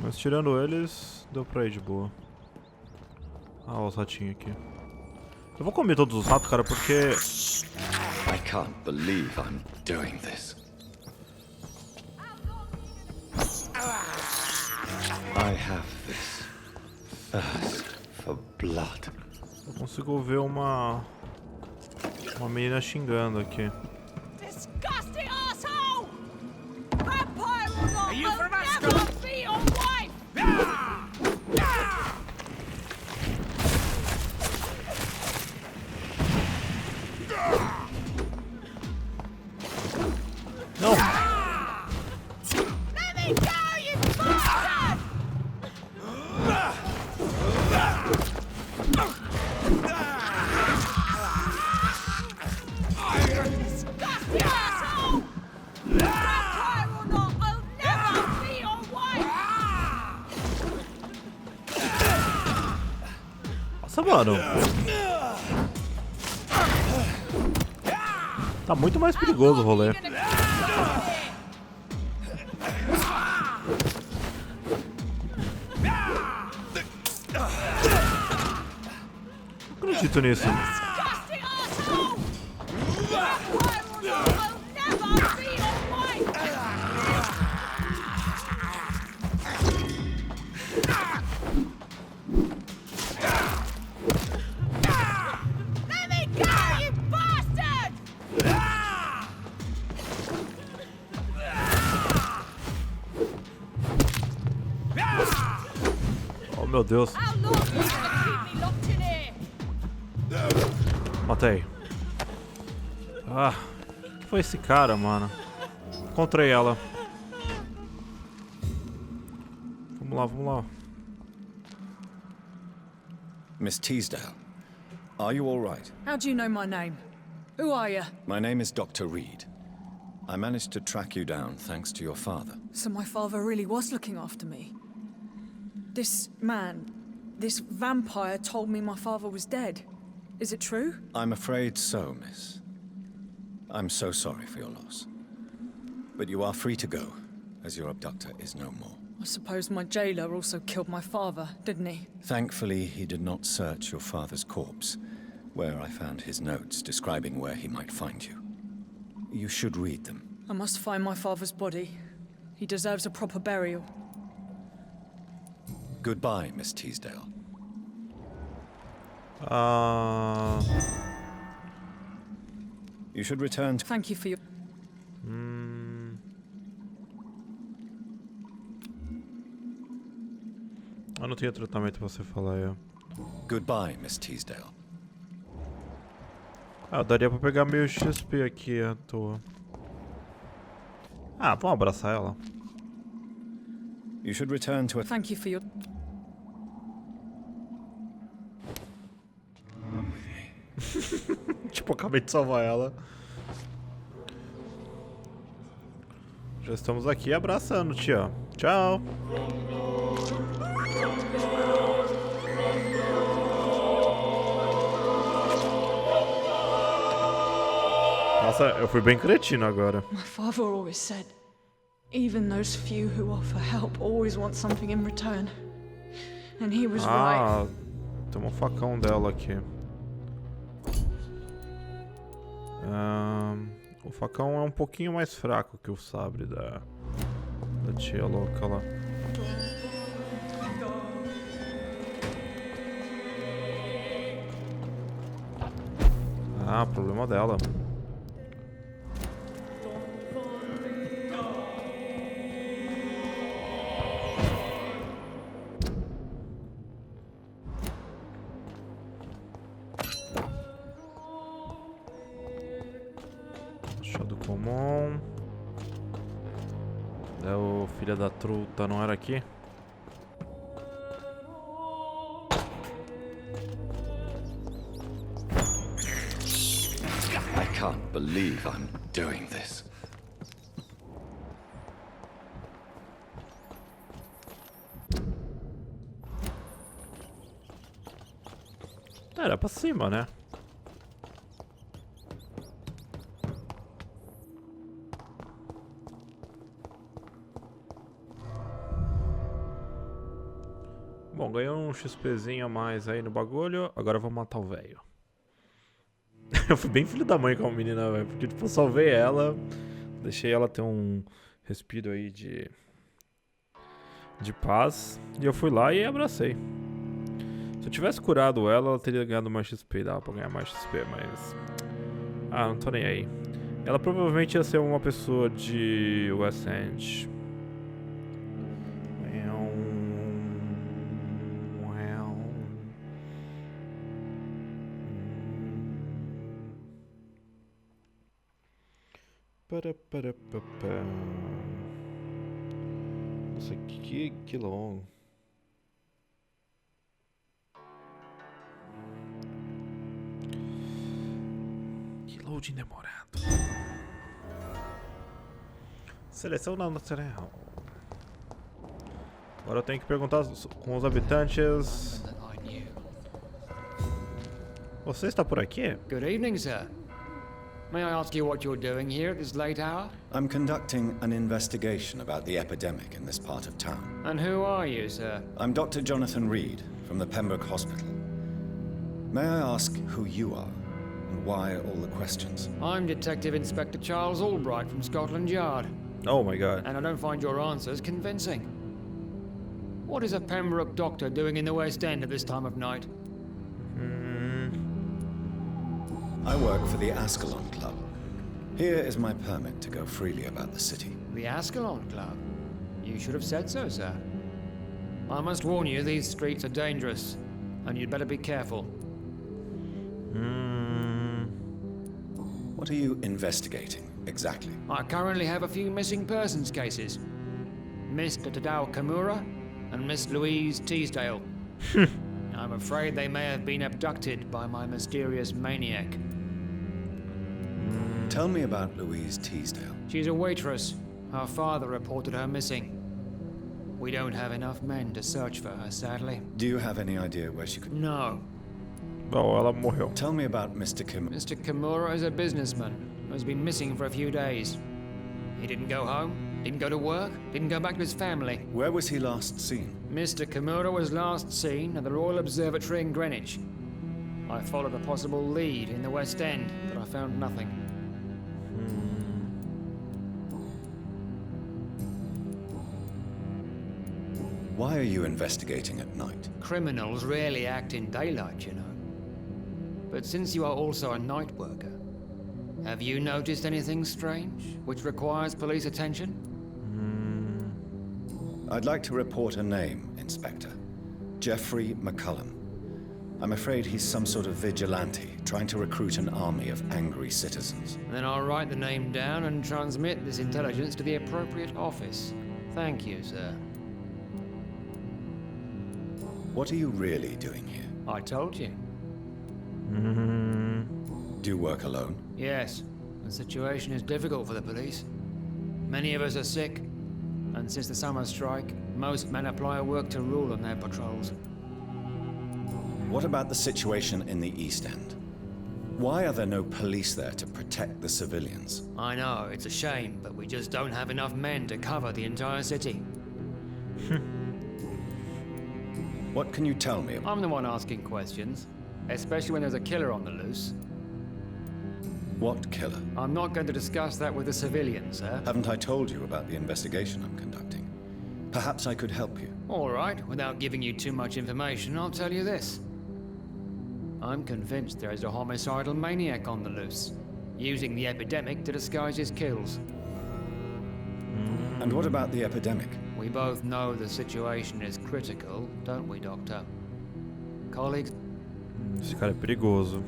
Mas tirando eles, deu pra ir de boa. Ah, os ratinhos aqui. Eu vou comer todos os ratos, cara, porque... I can't believe I'm doing this. I have this thirst for blood. Eu consigo ver uma menina xingando aqui. Disgusting asshole! Vampire or not, I'll never be your wife! Não! Let me go, you bastard! Disgusting asshole! Vampire or not, I'll never be your wife! Nossa, mano. Tá muito mais perigoso o rolê. Não acredito nisso. Disgusting asshole! Vampire or not, I'll never be your wife! Let me go, you bastard! Oh, meu Deus. How long are you gonna keep me locked in here? Matei. Ah, que foi esse cara, mano? Encontrei ela. Vamos lá, vamos lá. Miss Teasdale, are you all right? How do you know my name? Who are you? My name is Dr. Reid. I managed to track you down thanks to your father. So my father really was looking after me. This man, this vampire told me my father was dead. Is it true? I'm afraid so, miss. I'm so sorry for your loss. But you are free to go, as your abductor is no more. I suppose my jailer also killed my father, didn't he? Thankfully, he did not search your father's corpse, where I found his notes describing where he might find you. You should read them. I must find my father's body. He deserves a proper burial. Goodbye, Miss Teasdale. You should return to... Thank you for your... Eu não tenho tratamento pra você falar, eu. Goodbye, Miss Teasdale. Ah, daria pra pegar meio XP aqui à toa. Ah, vamos abraçar ela. You should return to a... Thank you for your... Tipo, acabei de salvar ela. Já estamos aqui abraçando, tia. Tchau. Nossa, eu fui bem cretino agora. My father always said, even those few who offer help always want something in return. And he was right. Tem um facão dela aqui. O facão é um pouquinho mais fraco que o sabre da tia louca lá. Ah, problema dela. Comum. É o filho da truta, não era aqui? I can't believe I'm doing this. Era pra cima, né? Bom, ganhou um XPzinho a mais aí no bagulho. Agora eu vou matar o velho. Eu fui bem filho da mãe com a menina, velho. Porque tipo, eu salvei ela. Deixei ela ter um respiro aí de paz. E eu fui lá e abracei. Se eu tivesse curado ela, ela teria ganhado mais XP. Dava pra ganhar mais XP, mas... Ah, não tô nem aí. Ela provavelmente ia ser uma pessoa de West End. Nossa, que longo. Que loading demorado. Seleção natural. Agora eu tenho que perguntar com os habitantes. Você está por aqui? Good evening, sir. May I ask you what you're doing here at this late hour? I'm conducting an investigation about the epidemic in this part of town. And who are you, sir? I'm Dr. Jonathan Reid from the Pembroke Hospital. May I ask who you are and why all the questions? I'm Detective Inspector Charles Albright from Scotland Yard. Oh my god. And I don't find your answers convincing. What is a Pembroke doctor doing in the West End at this time of night? I work for the Ascalon Club. Here is my permit to go freely about the city. The Ascalon Club? You should have said so, sir. I must warn you, these streets are dangerous, and you'd better be careful. What are you investigating, exactly? I currently have a few missing persons cases. Mr. Tadao Kimura and Miss Louise Teasdale. I'm afraid they may have been abducted by my mysterious maniac. Tell me about Louise Teasdale. She's a waitress. Her father reported her missing. We don't have enough men to search for her, sadly. Do you have any idea where she could... No. Oh, ela morreu. Tell me about Mr. Kimura. Mr. Kimura is a businessman who has been missing for a few days. He didn't go home, didn't go to work, didn't go back to his family. Where was he last seen? Mr. Kimura was last seen at the Royal Observatory in Greenwich. I followed a possible lead in the West End, but I found nothing. Why are you investigating at night? Criminals rarely act in daylight, you know. But since you are also a night worker, have you noticed anything strange which requires police attention? I'd like to report a name, Inspector. Jeffrey McCullum. I'm afraid he's some sort of vigilante, trying to recruit an army of angry citizens. Then I'll write the name down and transmit this intelligence to the appropriate office. Thank you, sir. What are you really doing here? I told you. Do you work alone? Yes. The situation is difficult for the police. Many of us are sick, and since the summer strike, most men apply a work to rule on their patrols. What about the situation in the East End? Why are there no police there to protect the civilians? I know, it's a shame, but we just don't have enough men to cover the entire city. What can you tell me? I'm the one asking questions, especially when there's a killer on the loose. What killer? I'm not going to discuss that with the civilians, sir. Haven't I told you about the investigation I'm conducting? Perhaps I could help you. All right, without giving you too much information, I'll tell you this. I'm convinced there is a homicidal maniac on the loose, using the epidemic to disguise his kills. And what about the epidemic? We both know the situation is critical, don't we, Doctor? Colleagues? Esse cara é perigoso.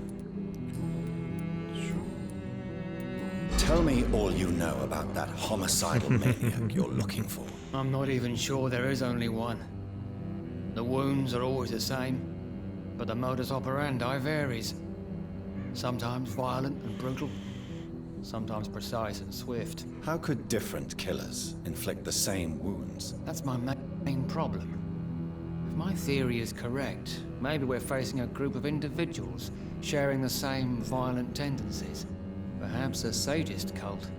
Tell me all you know about that homicidal maniac you're looking for. I'm not even sure there is only one. The wounds are always the same, but the modus operandi varies. Sometimes violent and brutal, sometimes precise and swift. How could different killers inflict the same wounds? That's my main problem. If my theory is correct, maybe we're facing a group of individuals sharing the same violent tendencies. Perhaps a sadist cult.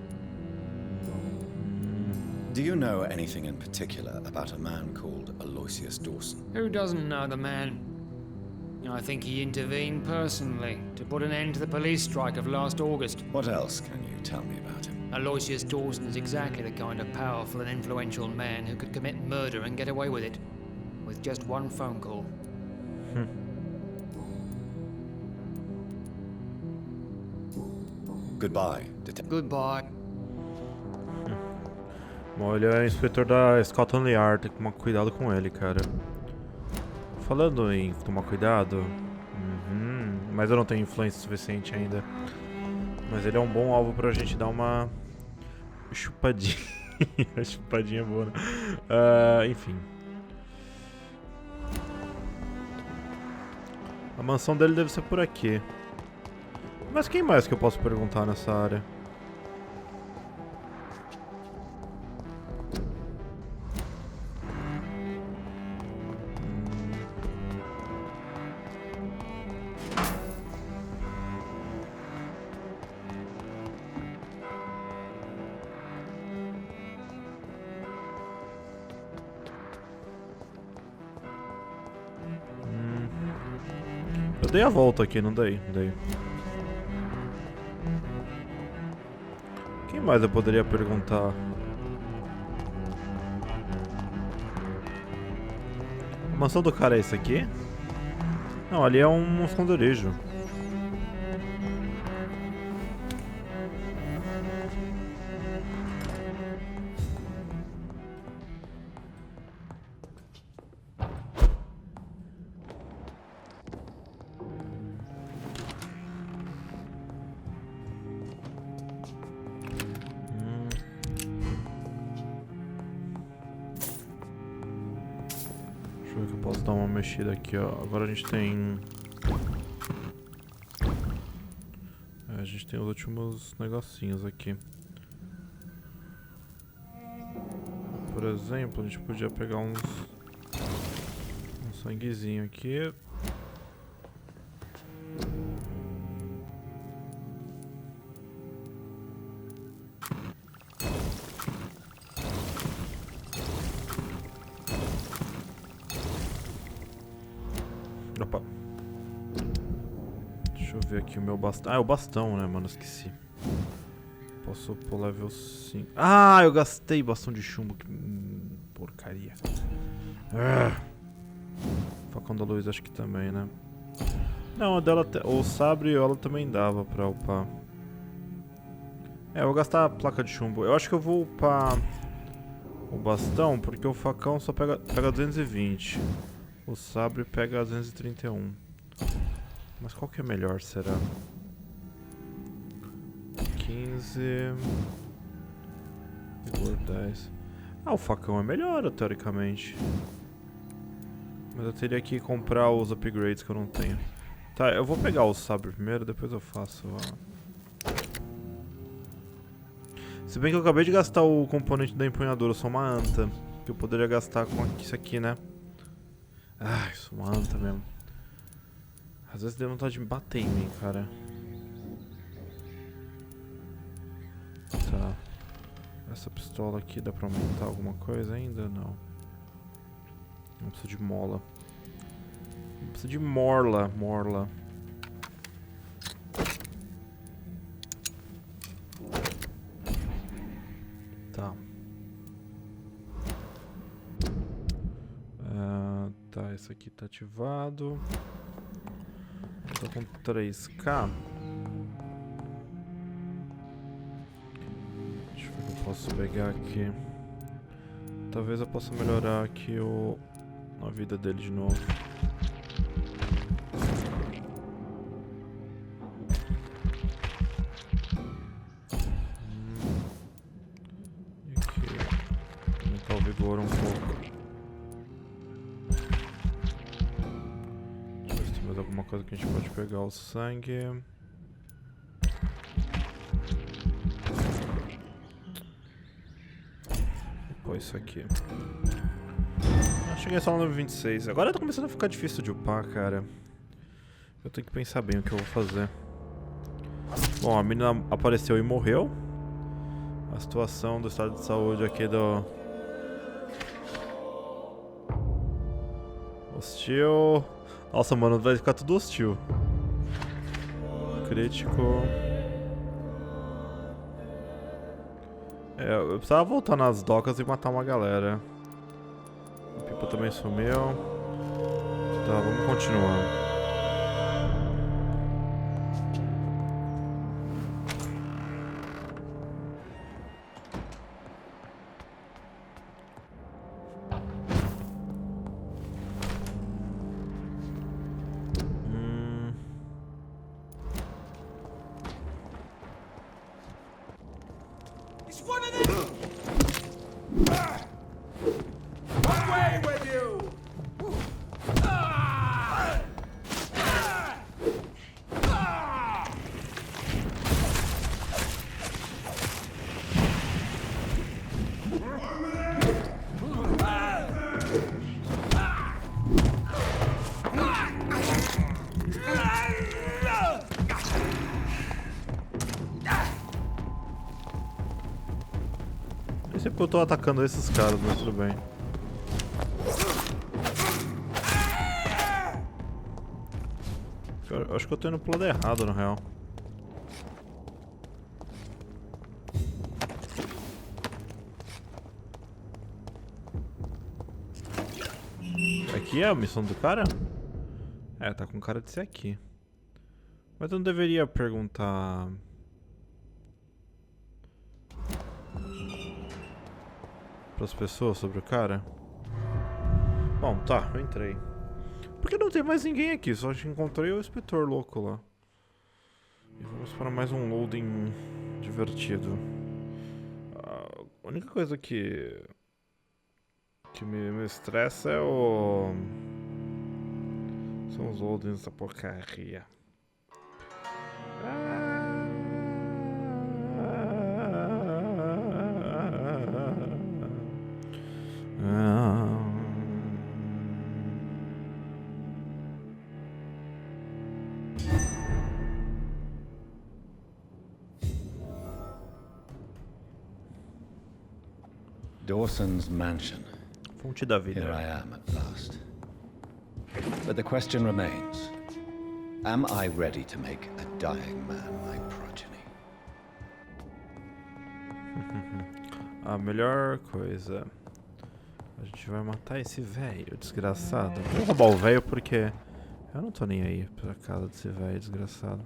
Do you know anything in particular about a man called Aloysius Dawson? Who doesn't know the man? I think he intervened personally to put an end to the police strike of last August. What else can you tell me about him? Aloysius Dawson is exactly the kind of powerful and influential man who could commit murder and get away with it, with just one phone call. Goodbye, detective. Goodbye. Bom, ele é inspetor da Scotland Yard, tem que tomar cuidado com ele, cara. Falando em tomar cuidado, mas eu não tenho influência suficiente ainda. Mas ele é um bom alvo pra gente dar uma chupadinha. A chupadinha é boa, né? Enfim. A mansão dele deve ser por aqui. Mas quem mais que eu posso perguntar nessa área? Eu dei a volta aqui, não dei? Dei. Quem mais eu poderia perguntar? A mansão do cara é esse aqui? Não, ali é um esconderijo. Deixa eu ver que eu posso dar uma mexida aqui, ó. Agora a gente tem... a gente tem os últimos negocinhos aqui. Por exemplo, a gente podia pegar um sanguezinho aqui. ver aqui o meu bastão. Ah, é o bastão, né, mano? Esqueci. Posso pôr level 5. Ah, eu gastei bastão de chumbo. Que porcaria. Facão da luz acho que também, né? Não, a dela... O sabre ela também dava pra upar. É, eu vou gastar a placa de chumbo. Eu acho que eu vou upar o bastão, porque o facão só pega 220. O sabre pega 231. Mas qual que é melhor, será? 15... Vigor 10. Ah, o facão é melhor, teoricamente. Mas eu teria que comprar os upgrades que eu não tenho. Tá, eu vou pegar o sabre primeiro, depois eu faço Se bem que eu acabei de gastar o componente da empunhadura, só uma anta. Que eu poderia gastar com isso aqui, né? Ah, isso é uma anta mesmo. Às vezes deu vontade de me bater em mim, cara. Tá. Essa pistola aqui dá pra aumentar alguma coisa ainda? Não. Não preciso de mola. Não preciso de morla. Tá. Tá, esse aqui tá ativado. Eu tô com 3k. Deixa eu ver o que eu posso pegar aqui. Talvez eu possa melhorar aqui a vida dele de novo. E aqui, aumentar o vigor um pouco. Deixa eu ver se tem mais alguma coisa que a gente pode pegar. O sangue. Vou pôr isso aqui. Cheguei só no nível 26. Agora tá começando a ficar difícil de upar, cara. Eu tenho que pensar bem o que eu vou fazer. Bom, a menina apareceu e morreu. A situação do estado de saúde aqui do... Hostil. Nossa, mano, vai ficar tudo hostil. Crítico. É, eu precisava voltar nas docas e matar uma galera. O Pipa também sumiu. Tá, vamos continuar. Sempre eu tô atacando esses caras, mas tudo bem. Eu acho que eu tô indo pro lado errado, na real. Aqui é a missão do cara? É, tá com cara de ser aqui. Mas eu não deveria perguntar... as pessoas sobre o cara? Bom, tá, eu entrei. Porque não tem mais ninguém aqui, só encontrei o inspetor louco lá. E vamos para mais um loading divertido. A única coisa que me estressa é são os loadings dessa porcaria. Dawson's mansion. Fonte da vida. Here I am at last. But the question remains, Am I ready to make a dying man my progeny? A melhor coisa... A gente vai matar esse velho desgraçado. Vou roubar o velho porque... Eu não tô nem aí pra casa desse velho desgraçado.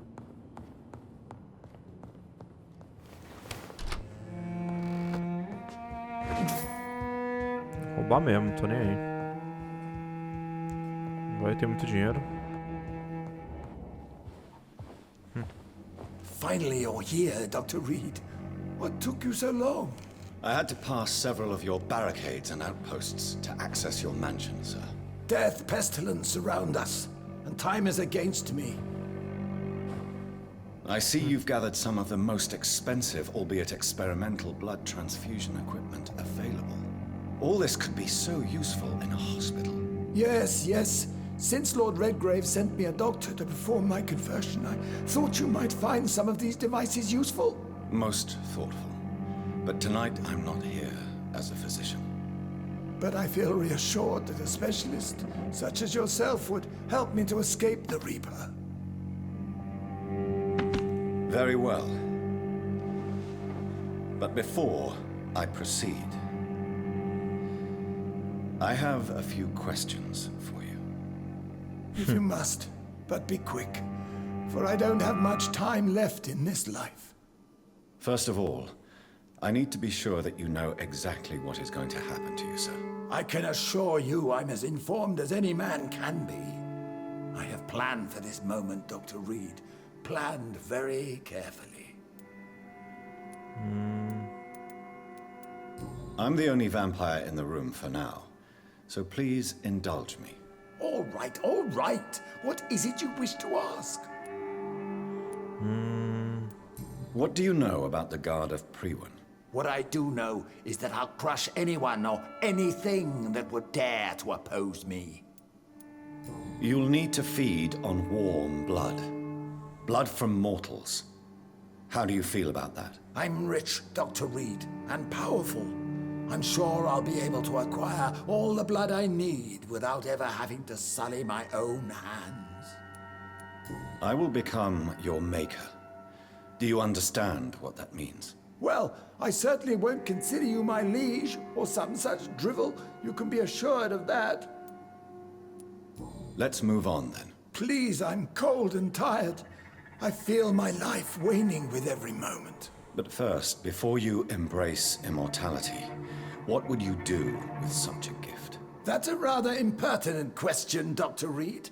Roubar mesmo, não tô nem aí. Vai ter muito dinheiro. Finally you're here, Dr. Reid. What took you so long? I had to pass several of your barricades and outposts to access your mansion, sir. Death, pestilence surround us, and time is against me. I see you've gathered some of the most expensive, albeit experimental, blood transfusion equipment available. All this could be so useful in a hospital. Yes, yes. Since Lord Redgrave sent me a doctor to perform my conversion, I thought you might find some of these devices useful. Most thoughtful. But tonight I'm not here as a physician. But I feel reassured that a specialist such as yourself would help me to escape the Reaper. Very well. But before I proceed, I have a few questions for you. If you must, but be quick, for I don't have much time left in this life. First of all, I need to be sure that you know exactly what is going to happen to you, sir. I can assure you I'm as informed as any man can be. I have planned for this moment, Dr. Reid. Planned very carefully. I'm the only vampire in the room for now, so please indulge me. All right, all right. What is it you wish to ask? What do you know about the Guard of Priwen? What I do know is that I'll crush anyone or anything that would dare to oppose me. You'll need to feed on warm blood. Blood from mortals. How do you feel about that? I'm rich, Dr. Reid, and powerful. I'm sure I'll be able to acquire all the blood I need without ever having to sully my own hands. I will become your maker. Do you understand what that means? Well, I certainly won't consider you my liege or some such drivel. You can be assured of that. Let's move on then. Please, I'm cold and tired. I feel my life waning with every moment. But first, before you embrace immortality, what would you do with such a gift? That's a rather impertinent question, Dr. Reid,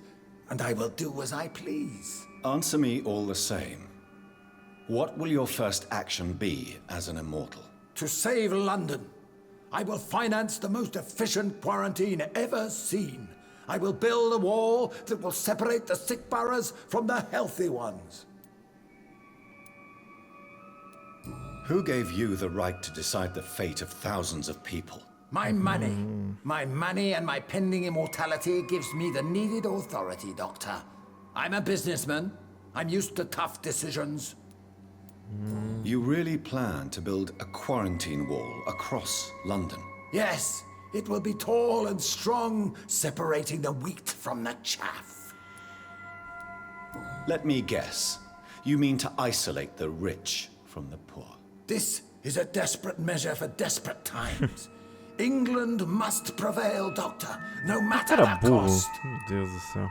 and I will do as I please. Answer me all the same. What will your first action be as an immortal? To save London. I will finance the most efficient quarantine ever seen. I will build a wall that will separate the sick boroughs from the healthy ones. Who gave you the right to decide the fate of thousands of people? My money. My money and my pending immortality gives me the needed authority, Doctor. I'm a businessman. I'm used to tough decisions. You really plan to build a quarantine wall across London? Yes, it will be tall and strong, separating the wheat from the chaff. Let me guess. You mean to isolate the rich from the poor? This is a desperate measure for desperate times. England must prevail, Doctor, no matter the cost. Meu Deus do céu.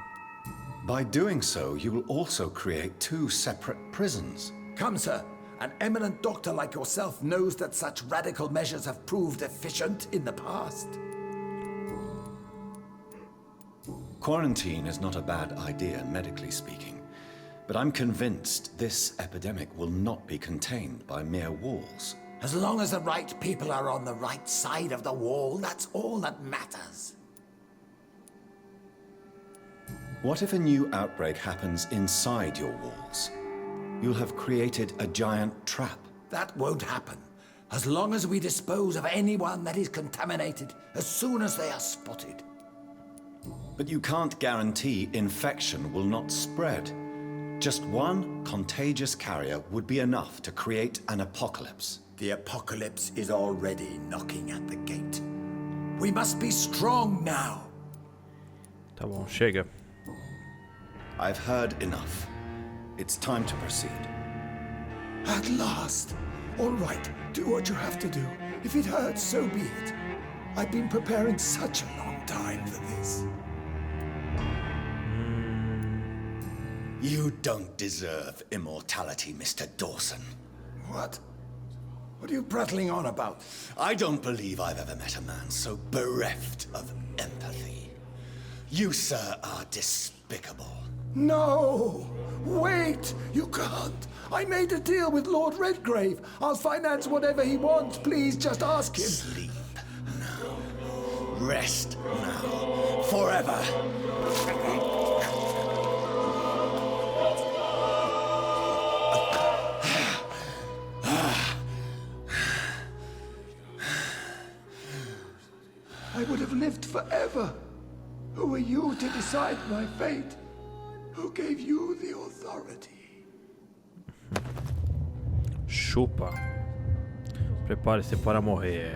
By doing so, you will also create two separate prisons. Come, sir. An eminent doctor like yourself knows that such radical measures have proved efficient in the past. Quarantine is not a bad idea, medically speaking. But I'm convinced this epidemic will not be contained by mere walls. As long as the right people are on the right side of the wall, that's all that matters. What if a new outbreak happens inside your walls? You'll have created a giant trap. That won't happen. As long as we dispose of anyone that is contaminated as soon as they are spotted. But you can't guarantee infection will not spread. Just one contagious carrier would be enough to create an apocalypse. The apocalypse is already knocking at the gate. We must be strong now. Tá bom, chega. I've heard enough. It's time to proceed. At last! All right, do what you have to do. If it hurts, so be it. I've been preparing such a long time for this. You don't deserve immortality, Mr. Dawson. What? What are you prattling on about? I don't believe I've ever met a man so bereft of empathy. You, sir, are despicable. No! Wait! You can't! I made a deal with Lord Redgrave. I'll finance whatever he wants. Please, just ask him. Sleep now. Rest now. Forever. I would have lived forever. Who are you to decide my fate? Who gave you the authority? Chupa. Prepare-se para morrer.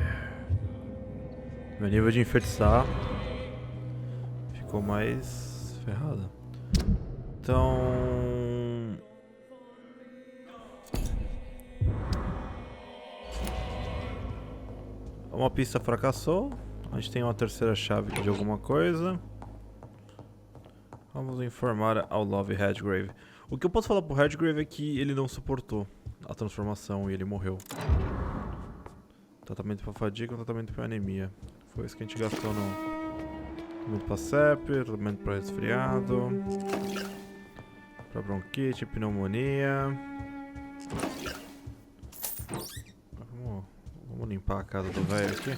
Meu nível de enfeitiçar ficou mais ferrado. Então... uma pista fracassou. A gente tem uma terceira chave de alguma coisa. Vamos informar ao Love Redgrave. O que eu posso falar pro Redgrave é que ele não suportou a transformação e ele morreu. Tratamento para fadiga e tratamento para anemia. Foi isso que a gente gastou no tratamento para sepre, tratamento para resfriado, para bronquite, pneumonia. Vamos limpar a casa do velho aqui.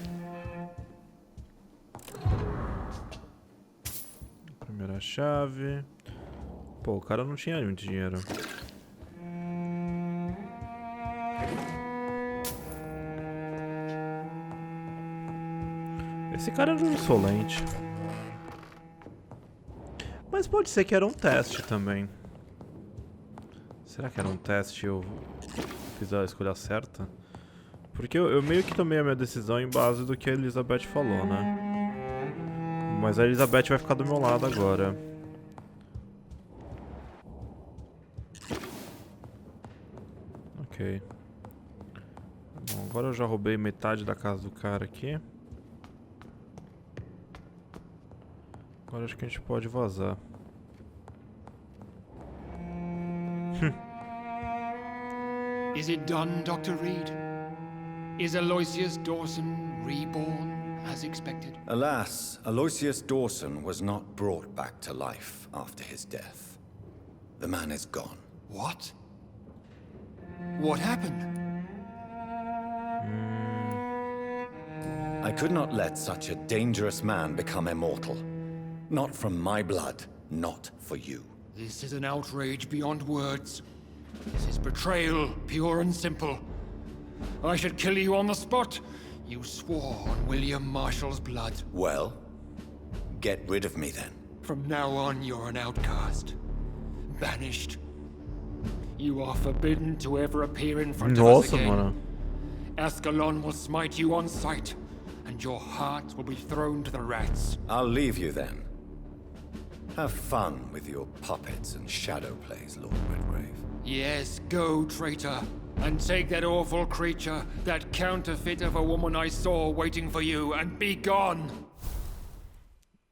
Primeira chave. Pô, o cara não tinha muito dinheiro. Esse cara era um insolente. Mas pode ser que era um teste também. Será que era um teste e eu fiz a escolha certa? Porque eu meio que tomei a minha decisão em base do que a Elizabeth falou, né? Mas a Elizabeth vai ficar do meu lado agora. Ok. Bom, agora eu já roubei metade da casa do cara aqui. Agora acho que a gente pode vazar. Is it done, Dr. Reid? Is Aloysius Dawson reborn as expected? Alas, Aloysius Dawson was not brought back to life after his death. The man is gone. What? What happened? I could not let such a dangerous man become immortal. Not from my blood, not for you. This is an outrage beyond words. This is betrayal, pure and simple. I should kill you on the spot. You swore on William Marshall's blood. Well, get rid of me then. From now on, you're an outcast. Banished. You are forbidden to ever appear in front of us again. Mano. Ascalon will smite you on sight, and your heart will be thrown to the rats. I'll leave you then. Have fun with your puppets and shadow plays, Lord Redgrave. Yes, go, traitor. And take that awful creature, that counterfeit of a woman I saw waiting for you, and be gone!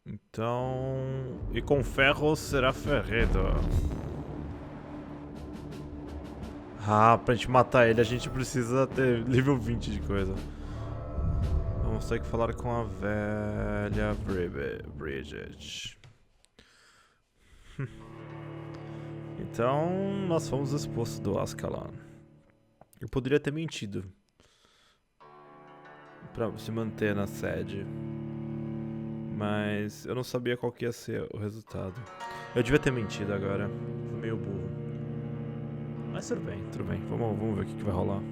Então... E com ferro será ferredo. Ah, pra gente matar ele a gente precisa ter nível 20 de coisa. Vamos ter que falar com a velha Bridget. Então, nós fomos expostos do Ascalon. Eu poderia ter mentido pra se manter na sede, mas eu não sabia qual que ia ser o resultado. Eu devia ter mentido agora, fui meio burro. Mas tudo bem, tudo bem. Vamos ver o que vai rolar.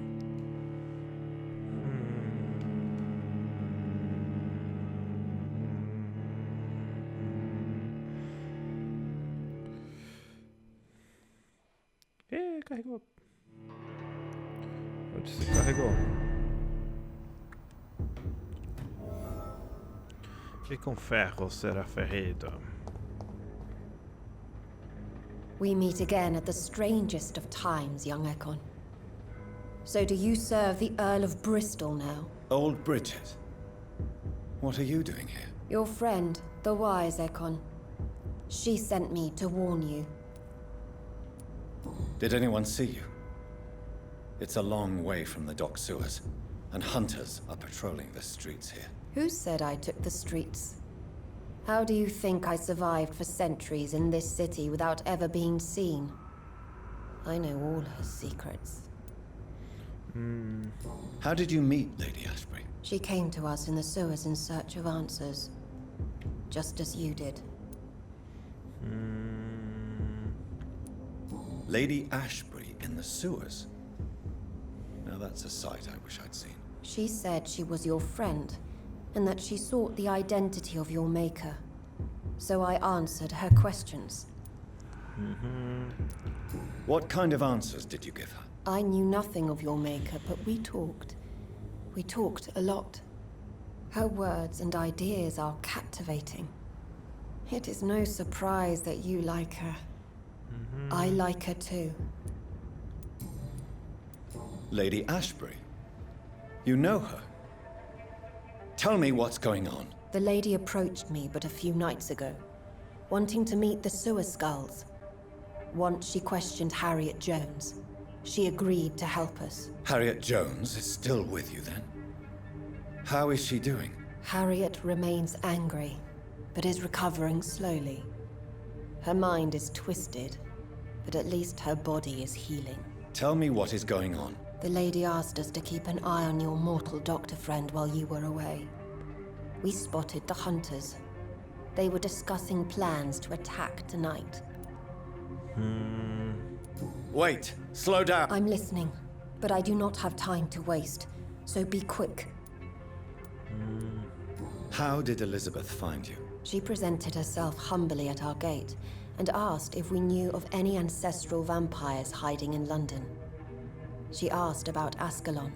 Carregou. Pode ser, carregou. E com ferro será ferrido. We meet again at the strangest of times, young Ekon. So do you serve the Earl of Bristol now? Old Bridget. What are you doing here? Your friend, the wise Ekon. She sent me to warn you. Did anyone see you? It's a long way from the dock sewers, and hunters are patrolling the streets here. Who said I took the streets? How do you think I survived for centuries in this city without ever being seen? I know all her secrets. How did you meet Lady Ashbury? She came to us in the sewers in search of answers. Just as you did. Lady Ashbury in the sewers? Now that's a sight I wish I'd seen. She said she was your friend, and that she sought the identity of your maker. So I answered her questions. What kind of answers did you give her? I knew nothing of your maker, but we talked. We talked a lot. Her words and ideas are captivating. It is no surprise that you like her. I like her too. Lady Ashbury? You know her? Tell me what's going on. The lady approached me but a few nights ago, wanting to meet the sewer skulls. Once she questioned Harriet Jones. She agreed to help us. Harriet Jones is still with you then? How is she doing? Harriet remains angry, but is recovering slowly. Her mind is twisted, but at least her body is healing. Tell me what is going on. The lady asked us to keep an eye on your mortal doctor friend while you were away. We spotted the hunters. They were discussing plans to attack tonight. Wait, slow down. I'm listening, but I do not have time to waste, so be quick. How did Elizabeth find you? She presented herself humbly at our gate and asked if we knew of any ancestral vampires hiding in London. She asked about Ascalon.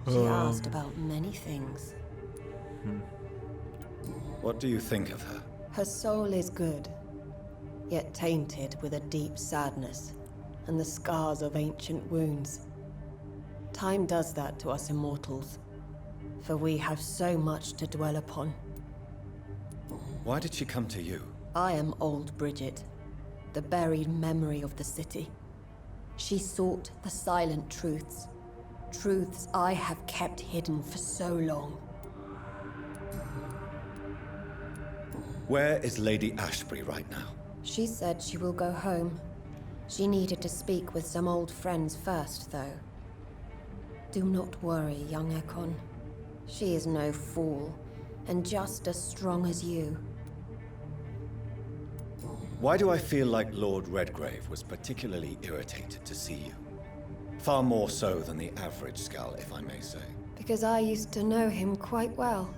She asked about many things. What do you think of her? Her soul is good, yet tainted with a deep sadness and the scars of ancient wounds. Time does that to us immortals, for we have so much to dwell upon. Why did she come to you? I am old Bridget, the buried memory of the city. She sought the silent truths, truths I have kept hidden for so long. Where is Lady Ashbury right now? She said she will go home. She needed to speak with some old friends first, though. Do not worry, young Ekon. She is no fool, and just as strong as you. Why do I feel like Lord Redgrave was particularly irritated to see you? Far more so than the average Skull, if I may say. Because I used to know him quite well.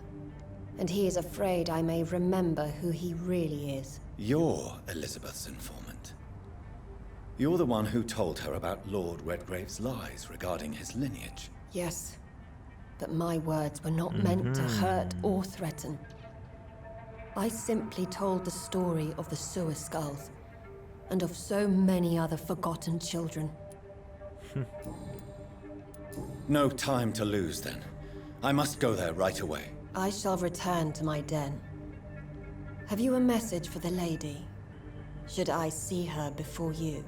And he is afraid I may remember who he really is. You're Elizabeth's informant. You're the one who told her about Lord Redgrave's lies regarding his lineage. Yes, but my words were not meant to hurt or threaten. I simply told the story of the sewer skulls, and of so many other forgotten children. No time to lose, then. I must go there right away. I shall return to my den. Have you a message for the lady? Should I see her before you?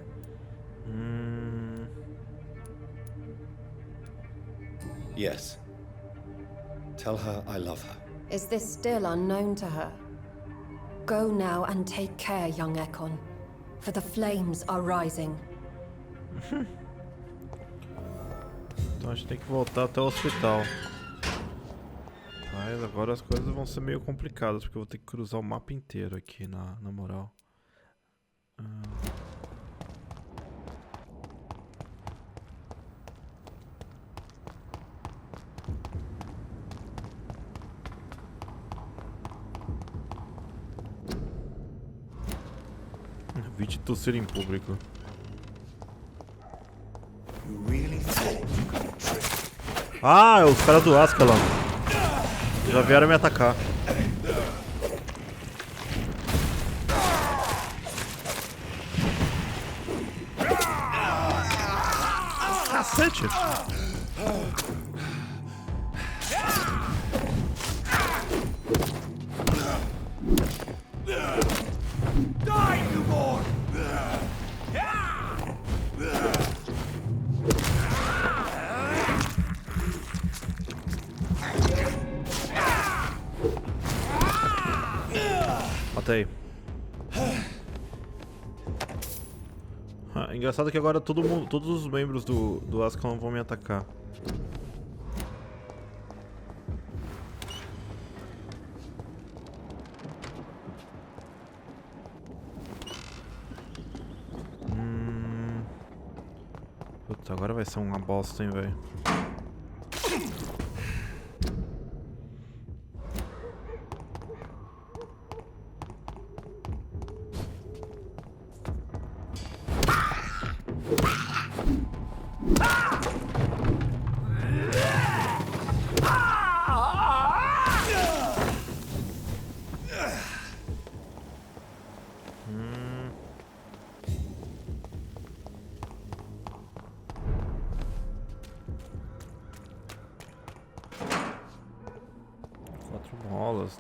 Yes. Tell her I love her. Is this still unknown to her? Go now and take care, young Ekon, for the flames are rising. Então a gente tem que voltar até o hospital. Mas agora as coisas vão ser meio complicadas, porque eu vou ter que cruzar o mapa inteiro aqui, na moral. Evite tossir em público. Ah, os caras do Ascalon. Já vieram me atacar. Parte. Matei. Engraçado que agora todos os membros do Ascalon vão me atacar. Puta, agora vai ser uma bosta, hein, velho.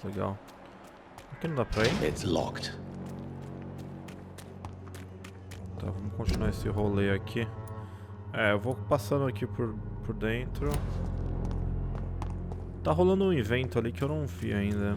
Legal. Aqui não dá pra ir? It's locked. Tá, vamos continuar esse rolê aqui. É, eu vou passando aqui por dentro. Tá rolando um evento ali que eu não vi ainda.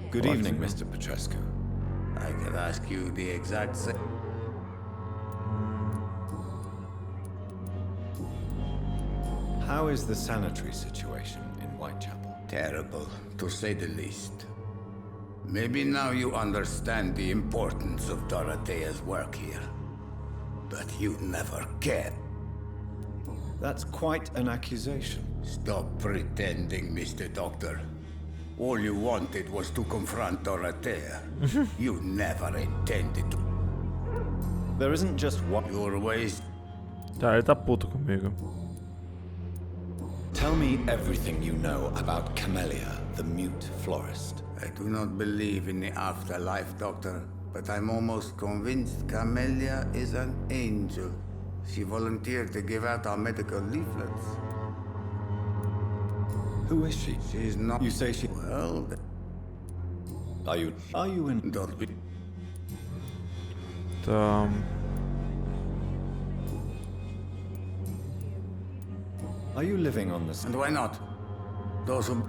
Good evening, Mr. Petrescu. I can ask you the exact same. How is the sanitary situation in Whitechapel? Terrible, to say the least. Maybe now you understand the importance of Dorothea's work here. But you never cared. That's quite an accusation. Stop pretending, Mr. Doctor. All you wanted was to confront Dorothea. You never intended to. There isn't just one. Your ways. Tá, ele tá puto comigo. Tell me everything you know about Camellia, the mute florist. I do not believe in the afterlife, Doctor, but I'm almost convinced Camellia is an angel. She volunteered to give out our medical leaflets. Who is she? She's not. You say she. Well. Are you in? Don't be. Are you living on this? And why not? Those who.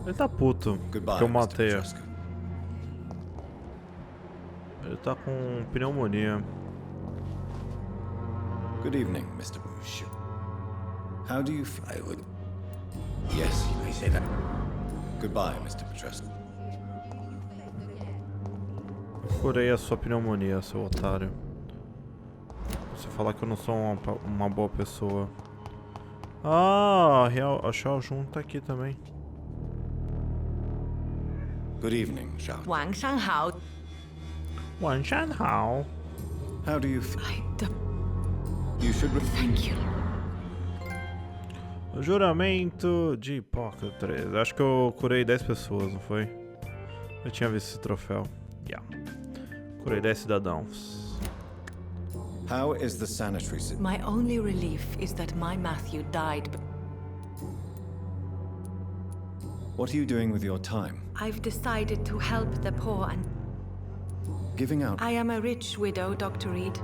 Ele tá puto. Goodbye, que eu matei. Mr. Petrescu. Ele tá com pneumonia. Good evening, Mr. Bush. How do you feel? I would. Yes, I say that. Goodbye, Mr. Petrescu. Curei a sua pneumonia, seu otário. Você falar que eu não sou uma boa pessoa. Ah, a Xiao Jun tá aqui também. Good evening, Xiao. 晚上好。晚上好。 How do you feel? You should. Thank you. Juramento de Hipócrates. Acho que eu curei 10 pessoas, não foi? Eu tinha visto esse troféu. Yeah. Curei 10 cidadãos. How is the sanitary My only relief is that my Matthew died. What are you doing with your time? I've decided to help the poor and... Giving out? I am a rich widow, Dr. Reid.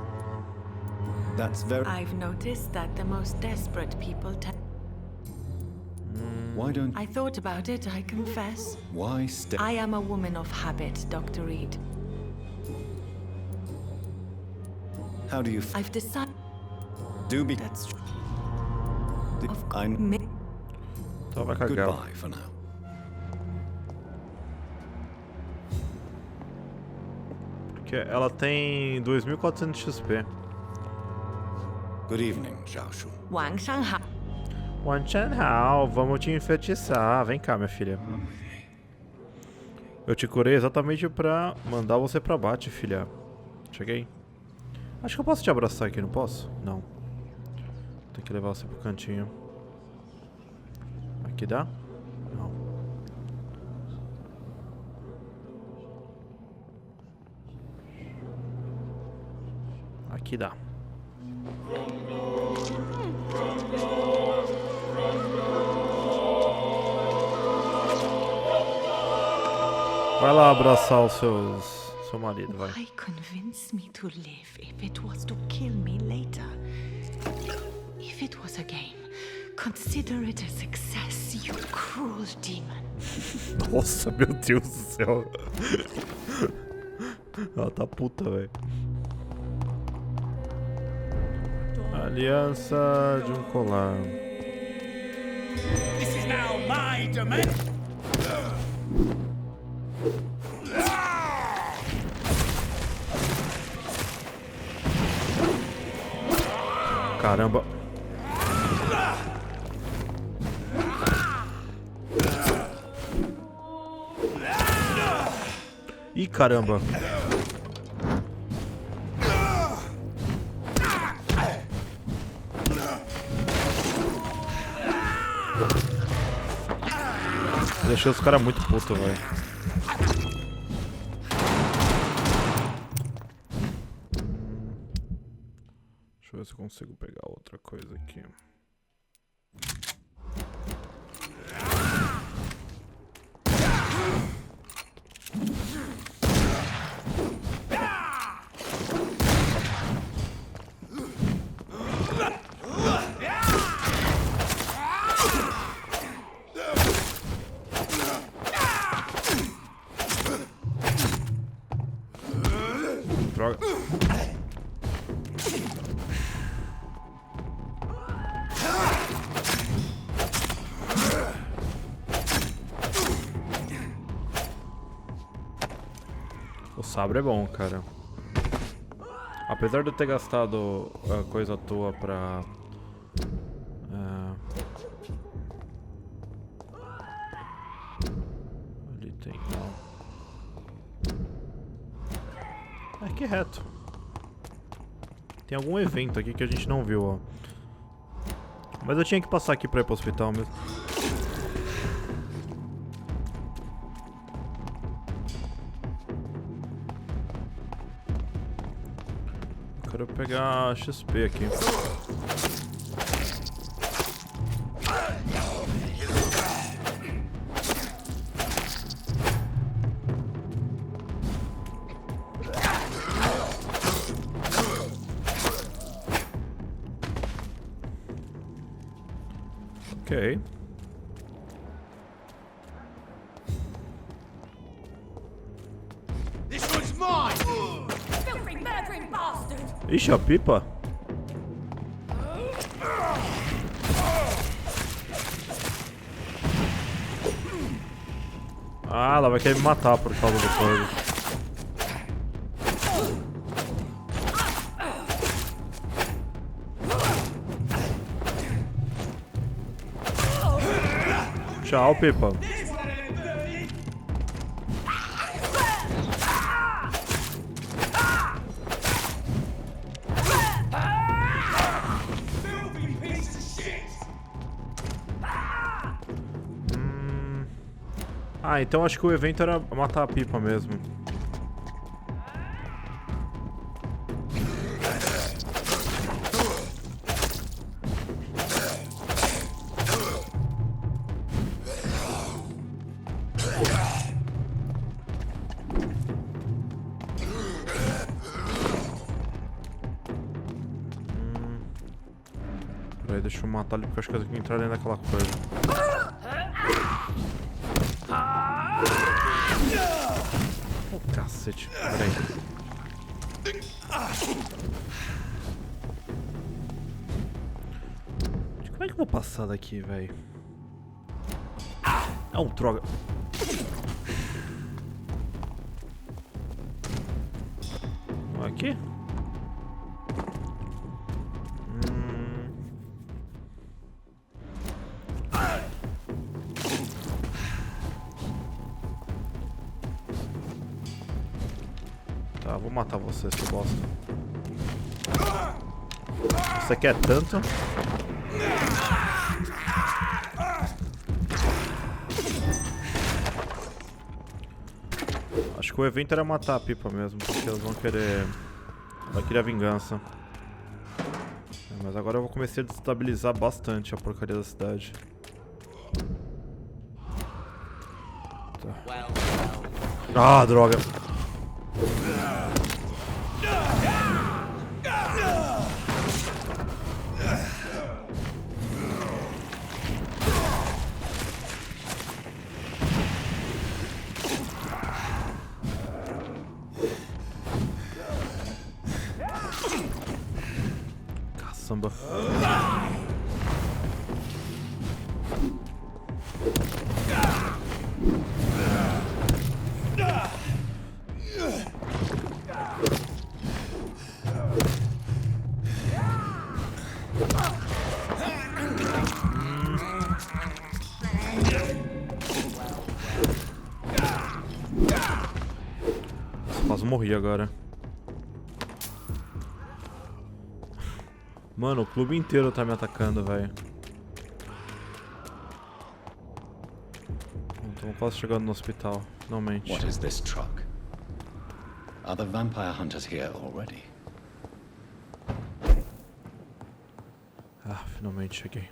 That's very... I've noticed that the most desperate people Why don't... I thought about it, I confess. Why stay... I am a woman of habit, Dr. Reid. How do you... I've decided... Do be... That's true. I'm... Então vai cagar. Goodbye for now. Porque ela tem 2.400 XP. Good evening, Xiao Shu. 晚上好。 Wan Chan Hao, vamos te enfeitiçar. Vem cá, minha filha. Eu te curei exatamente pra mandar você pra bate, filha. Cheguei. Acho que eu posso te abraçar aqui, não posso? Não. Tem que levar você pro cantinho. Aqui dá? Não. Aqui dá. Vai lá abraçar os seu marido, vai. Why convince me to live if it was to kill me later? If it was a game, consider it a success, you cruel demon. Nossa, meu Deus do céu. Ela tá puta, velho. Aliança de um colar. This is now my domain. Caramba. Ih, caramba. Deixei os caras muito putos, velho. Deixa eu ver se eu consigo pegar outra coisa aqui. Droga. O sabre é bom, cara. Apesar de eu ter gastado a coisa à toa pra... Ali tem... Não. Aqui é reto. Tem algum evento aqui que a gente não viu, ó. Mas eu tinha que passar aqui pra ir pro hospital mesmo. Eu quero pegar XP aqui. Ok. This one's mine. Filthy, murdering bastard! Ixi, a pipa? Ah, ela vai querer me matar por causa do coisa. Tchau, Pipa. Ah, então acho que o evento era matar a Pipa mesmo. Peraí, deixa eu matar ele porque eu acho que eu tenho que entrar dentro daquela coisa. Oh, cacete, peraí. Como é que eu vou passar daqui, velho? Ah, droga. Aqui? matar você, seu bosta. Você quer tanto? Acho que o evento era matar a pipa mesmo, porque eles vão querer... Vai querer a vingança. Mas agora eu vou começar a destabilizar bastante a porcaria da cidade. Tá. Ah, droga! Caçamba. Quase morri agora. Mano, o clube inteiro tá me atacando, velho. Tô quase chegando no hospital, finalmente. What is this truck? Are the vampire hunters here already? Ah, finalmente cheguei.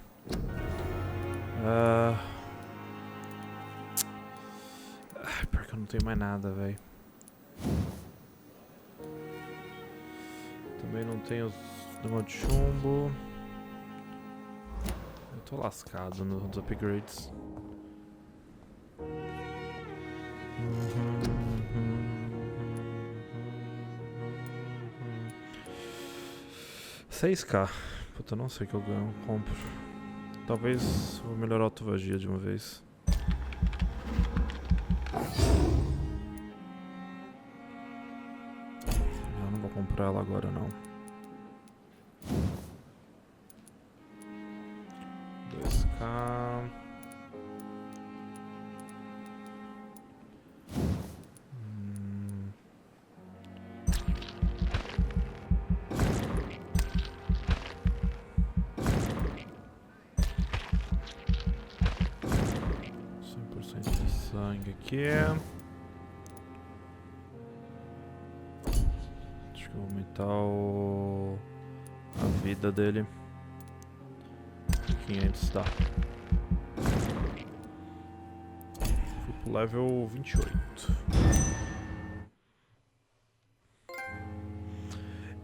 Pior que eu não tenho mais nada, velho. Também não tenho os negócios de chumbo. Eu tô lascado nos upgrades. $6K. Puta, eu não sei o que eu ganho, compro. Talvez vou melhorar a autovagia de uma vez. Eu não vou comprar ela agora não. 2K. Sangue aqui. Acho que eu vou aumentar a vida dele. 500, tá. Fui pro level 28.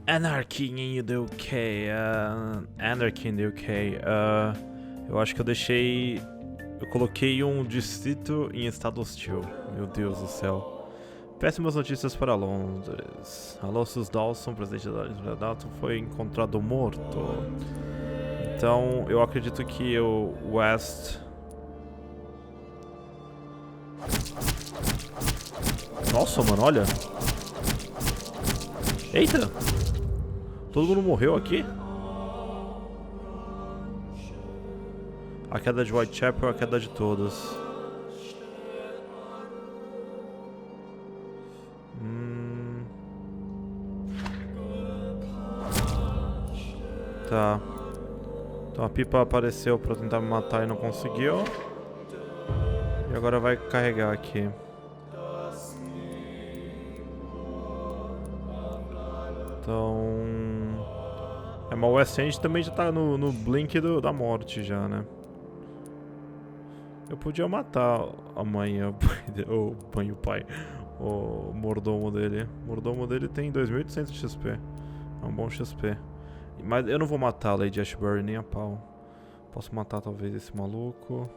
Anarchy in the UK. Anarchy in the UK. Eu acho que eu deixei... Eu coloquei um distrito em estado hostil. Meu Deus do céu. Péssimas notícias para Londres. Alossus Dawson, presidente da Dalton, foi encontrado morto. Então, eu acredito que o West... Nossa, mano, olha. Eita! Todo mundo morreu aqui? A queda de Whitechapel é a queda de todos. Tá. Então a pipa apareceu pra tentar me matar e não conseguiu. E agora vai carregar aqui. Então... mas o West End também já tá no blink da morte já, né? Eu podia matar a mãe, o pai, o mordomo dele. O mordomo dele tem 2.800 de XP. É um bom XP. Mas eu não vou matar a Lady Ashbury nem a pau. Posso matar talvez esse maluco.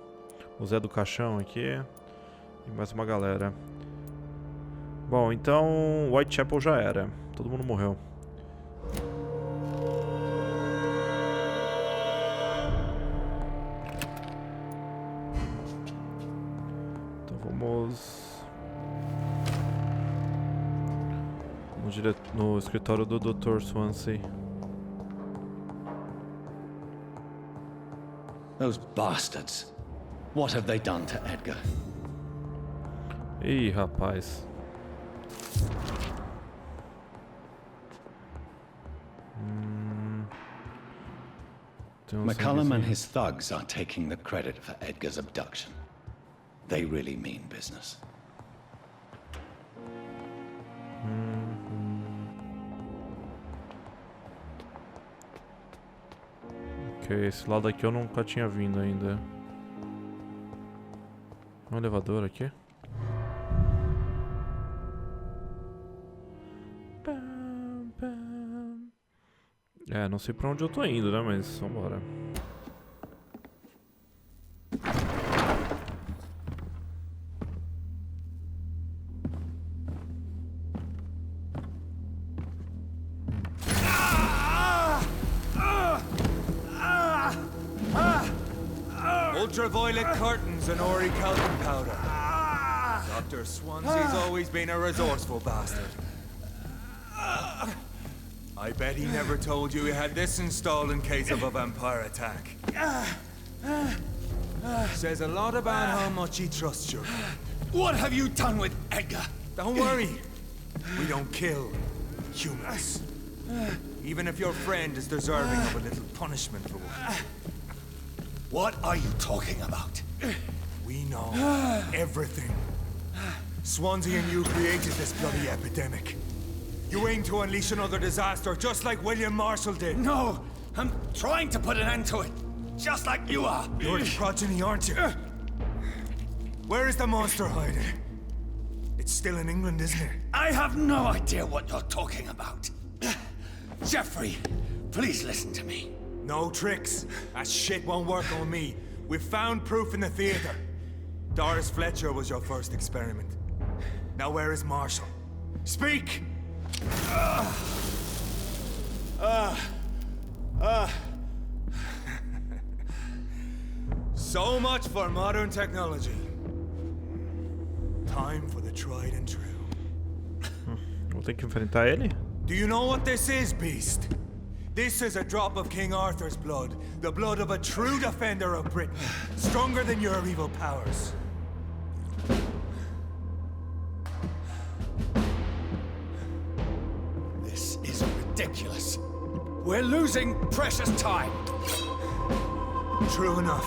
O Zé do Caixão aqui. E mais uma galera. Bom, então Whitechapel já era. Todo mundo morreu. No escritório do Dr. Swansea. Those bastards. What have they done to Edgar? Ih, rapaz. McCullum and his thugs are taking the credit for Edgar's abduction. They really mean business. Ok, esse lado aqui eu nunca tinha vindo ainda. Um elevador aqui. É, não sei pra onde eu tô indo, né? Mas vambora. Ultraviolet curtains and orichalcum powder. Dr. Swansea's always been a resourceful bastard. I bet he never told you he had this installed in case of a vampire attack. Says a lot about how much he trusts you. What have you done with Edgar? Don't worry. We don't kill humans. Even if your friend is deserving of a little punishment for one. What are you talking about? We know everything. Swansea and you created this bloody epidemic. You aim to unleash another disaster, just like William Marshall did. No, I'm trying to put an end to it, just like you are. You're the progeny, aren't you? Where is the monster hiding? It's still in England, isn't it? I have no idea what you're talking about. Jeffrey, please listen to me. No tricks. That shit won't work on me. We've found proof in the theater. Doris Fletcher was your first experiment. Now where is Marshall? Speak! So much for modern technology. Time for the tried and true. Vou ter que enfrentar ele? Do you know what this is, Beast? This is a drop of King Arthur's blood. The blood of a true defender of Britain. Stronger than your evil powers. This is ridiculous. We're losing precious time. True enough.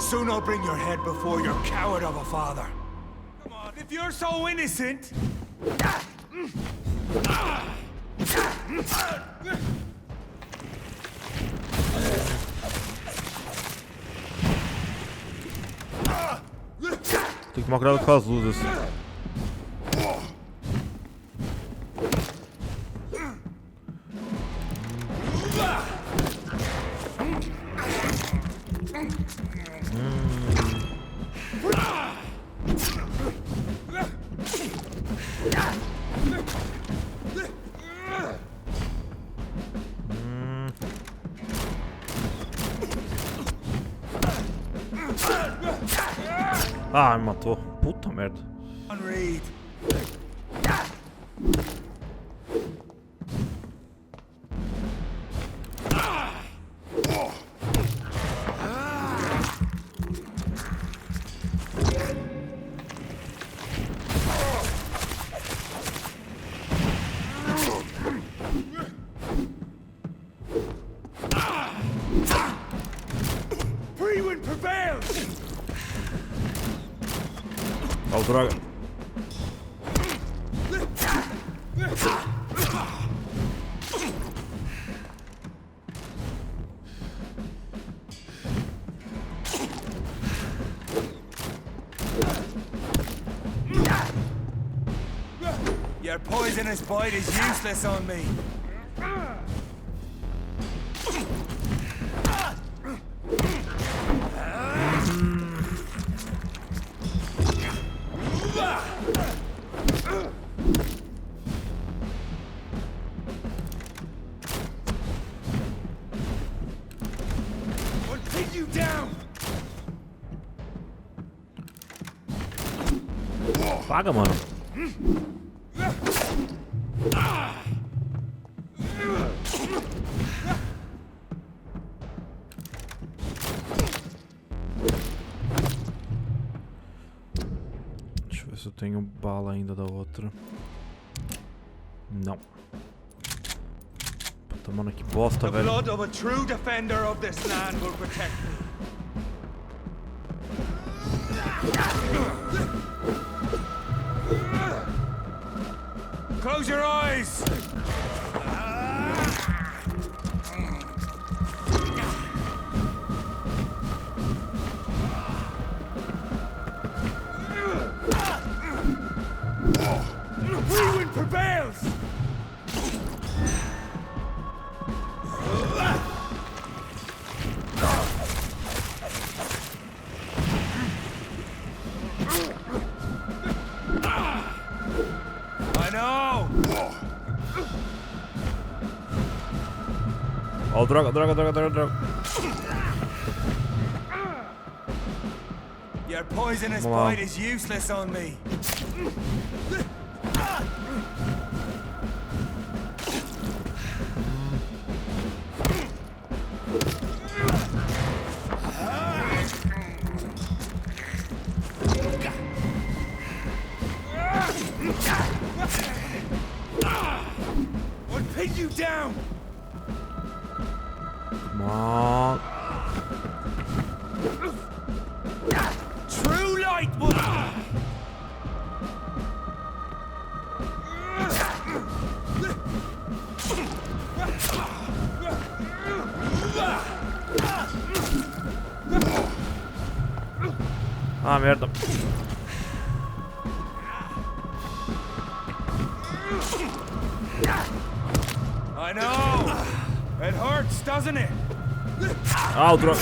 Soon I'll bring your head before your coward of a father. Come on, if you're so innocent... Tem que tomar cuidado com as luzes. Ah, me matou. Puta merda. Reid. Freewind prevails! Oh, droga. Your poisonous bite is useless on me. I'll take you down. Paga, mano. Deixa eu ver se eu tenho bala ainda da outra. Não. Tomando que bosta, The velho. blood of a true defender of this land will protect me. Close your eyes! Freewind prevails! I know! Ó, droga. Your poisonous Come on. bite is useless on me. What pinned you down? Come on. True light will. Ah, merda. I know. It hurts, doesn't it? Ah, o droga.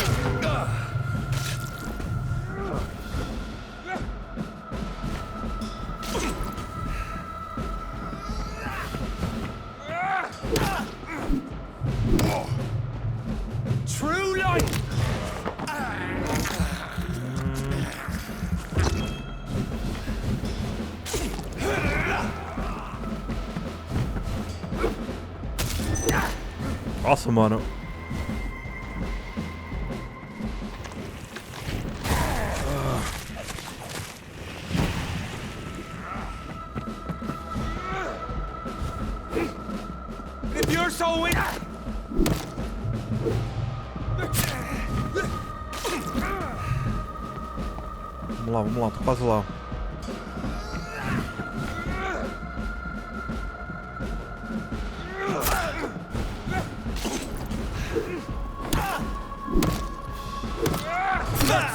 True light. Nossa, mano. If you're so in. Vamos lá, tô quase lá.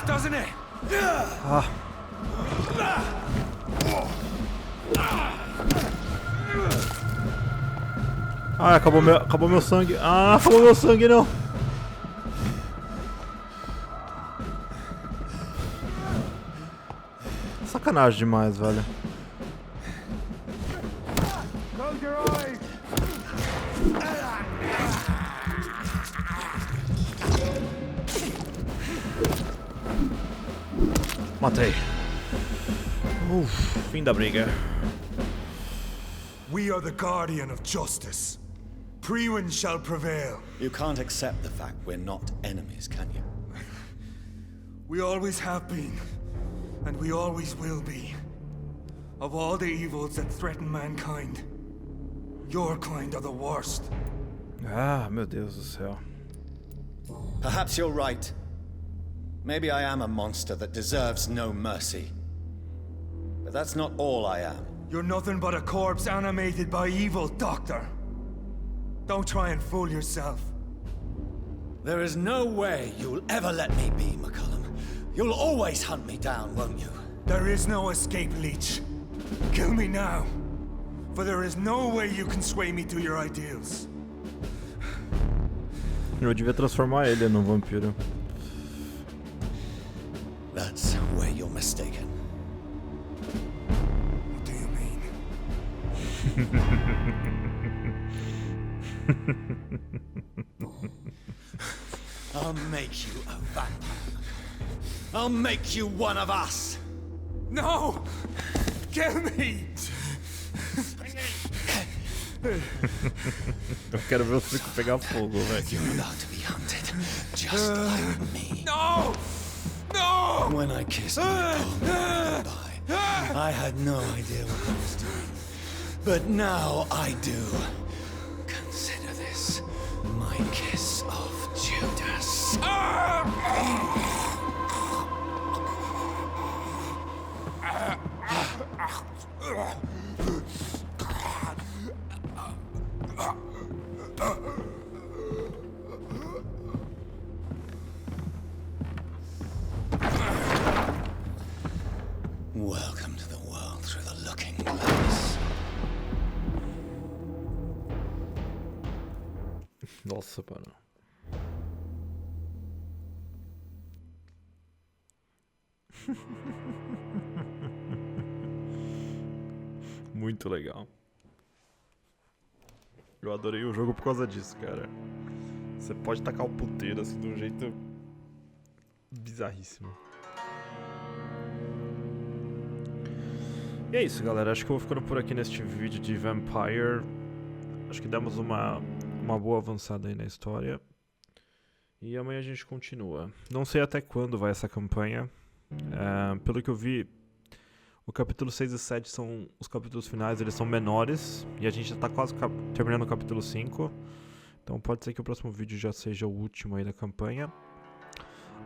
Doesn't it? Ah. Ah, acabou meu sangue. Ah, acabou meu sangue, não. Sacanagem demais, velho. Close your eyes. Matei. Fim da briga. We are the guardian of justice. Priwen shall prevail. You can't accept the fact we're not enemies, can you? We always have been, and we always will be. Of all the evils that threaten mankind, your kind are the worst. Ah, meu Deus do céu. Perhaps you're right. Maybe I am a monster that deserves no mercy. But that's not all I am. You're nothing but a corpse animated by evil, Doctor. Don't try and fool yourself. There is no way you'll ever let me be, McCullum. You'll always hunt me down, won't you? There is no escape, Leech. Kill me now. For there is no way you can sway me to your ideals. Eu devia transformar ele num vampiro. That's where you're mistaken. What do you mean? I'll make you a vampire. I'll make you one of us. No! Kill me! Eu quero ver o circo pegar fogo, velho. You're allowed to be hunted, just like me. No! No! When I kissed my goodbye, I had no idea what I was doing. But now I do. Consider this Nossa, mano. Muito legal. Eu adorei o jogo por causa disso, cara. Você pode tacar o puteiro assim de um jeito bizarríssimo. E é isso, galera. Acho que eu vou ficando por aqui neste vídeo de Vampyr. Acho que demos uma boa avançada aí na história. E amanhã a gente continua. Não sei até quando vai essa campanha. Pelo que eu vi, o capítulo 6 e 7 são os capítulos finais, eles são menores. E a gente já tá quase terminando o capítulo 5. Então pode ser que o próximo vídeo já seja o último aí da campanha.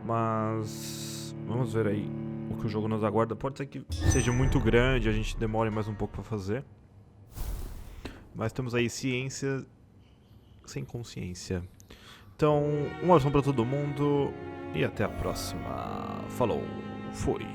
Mas vamos ver aí o que o jogo nos aguarda. Pode ser que seja muito grande, a gente demore mais um pouco pra fazer. Mas temos aí ciência sem consciência. Então, um abraço pra todo mundo e até a próxima. Falou, fui.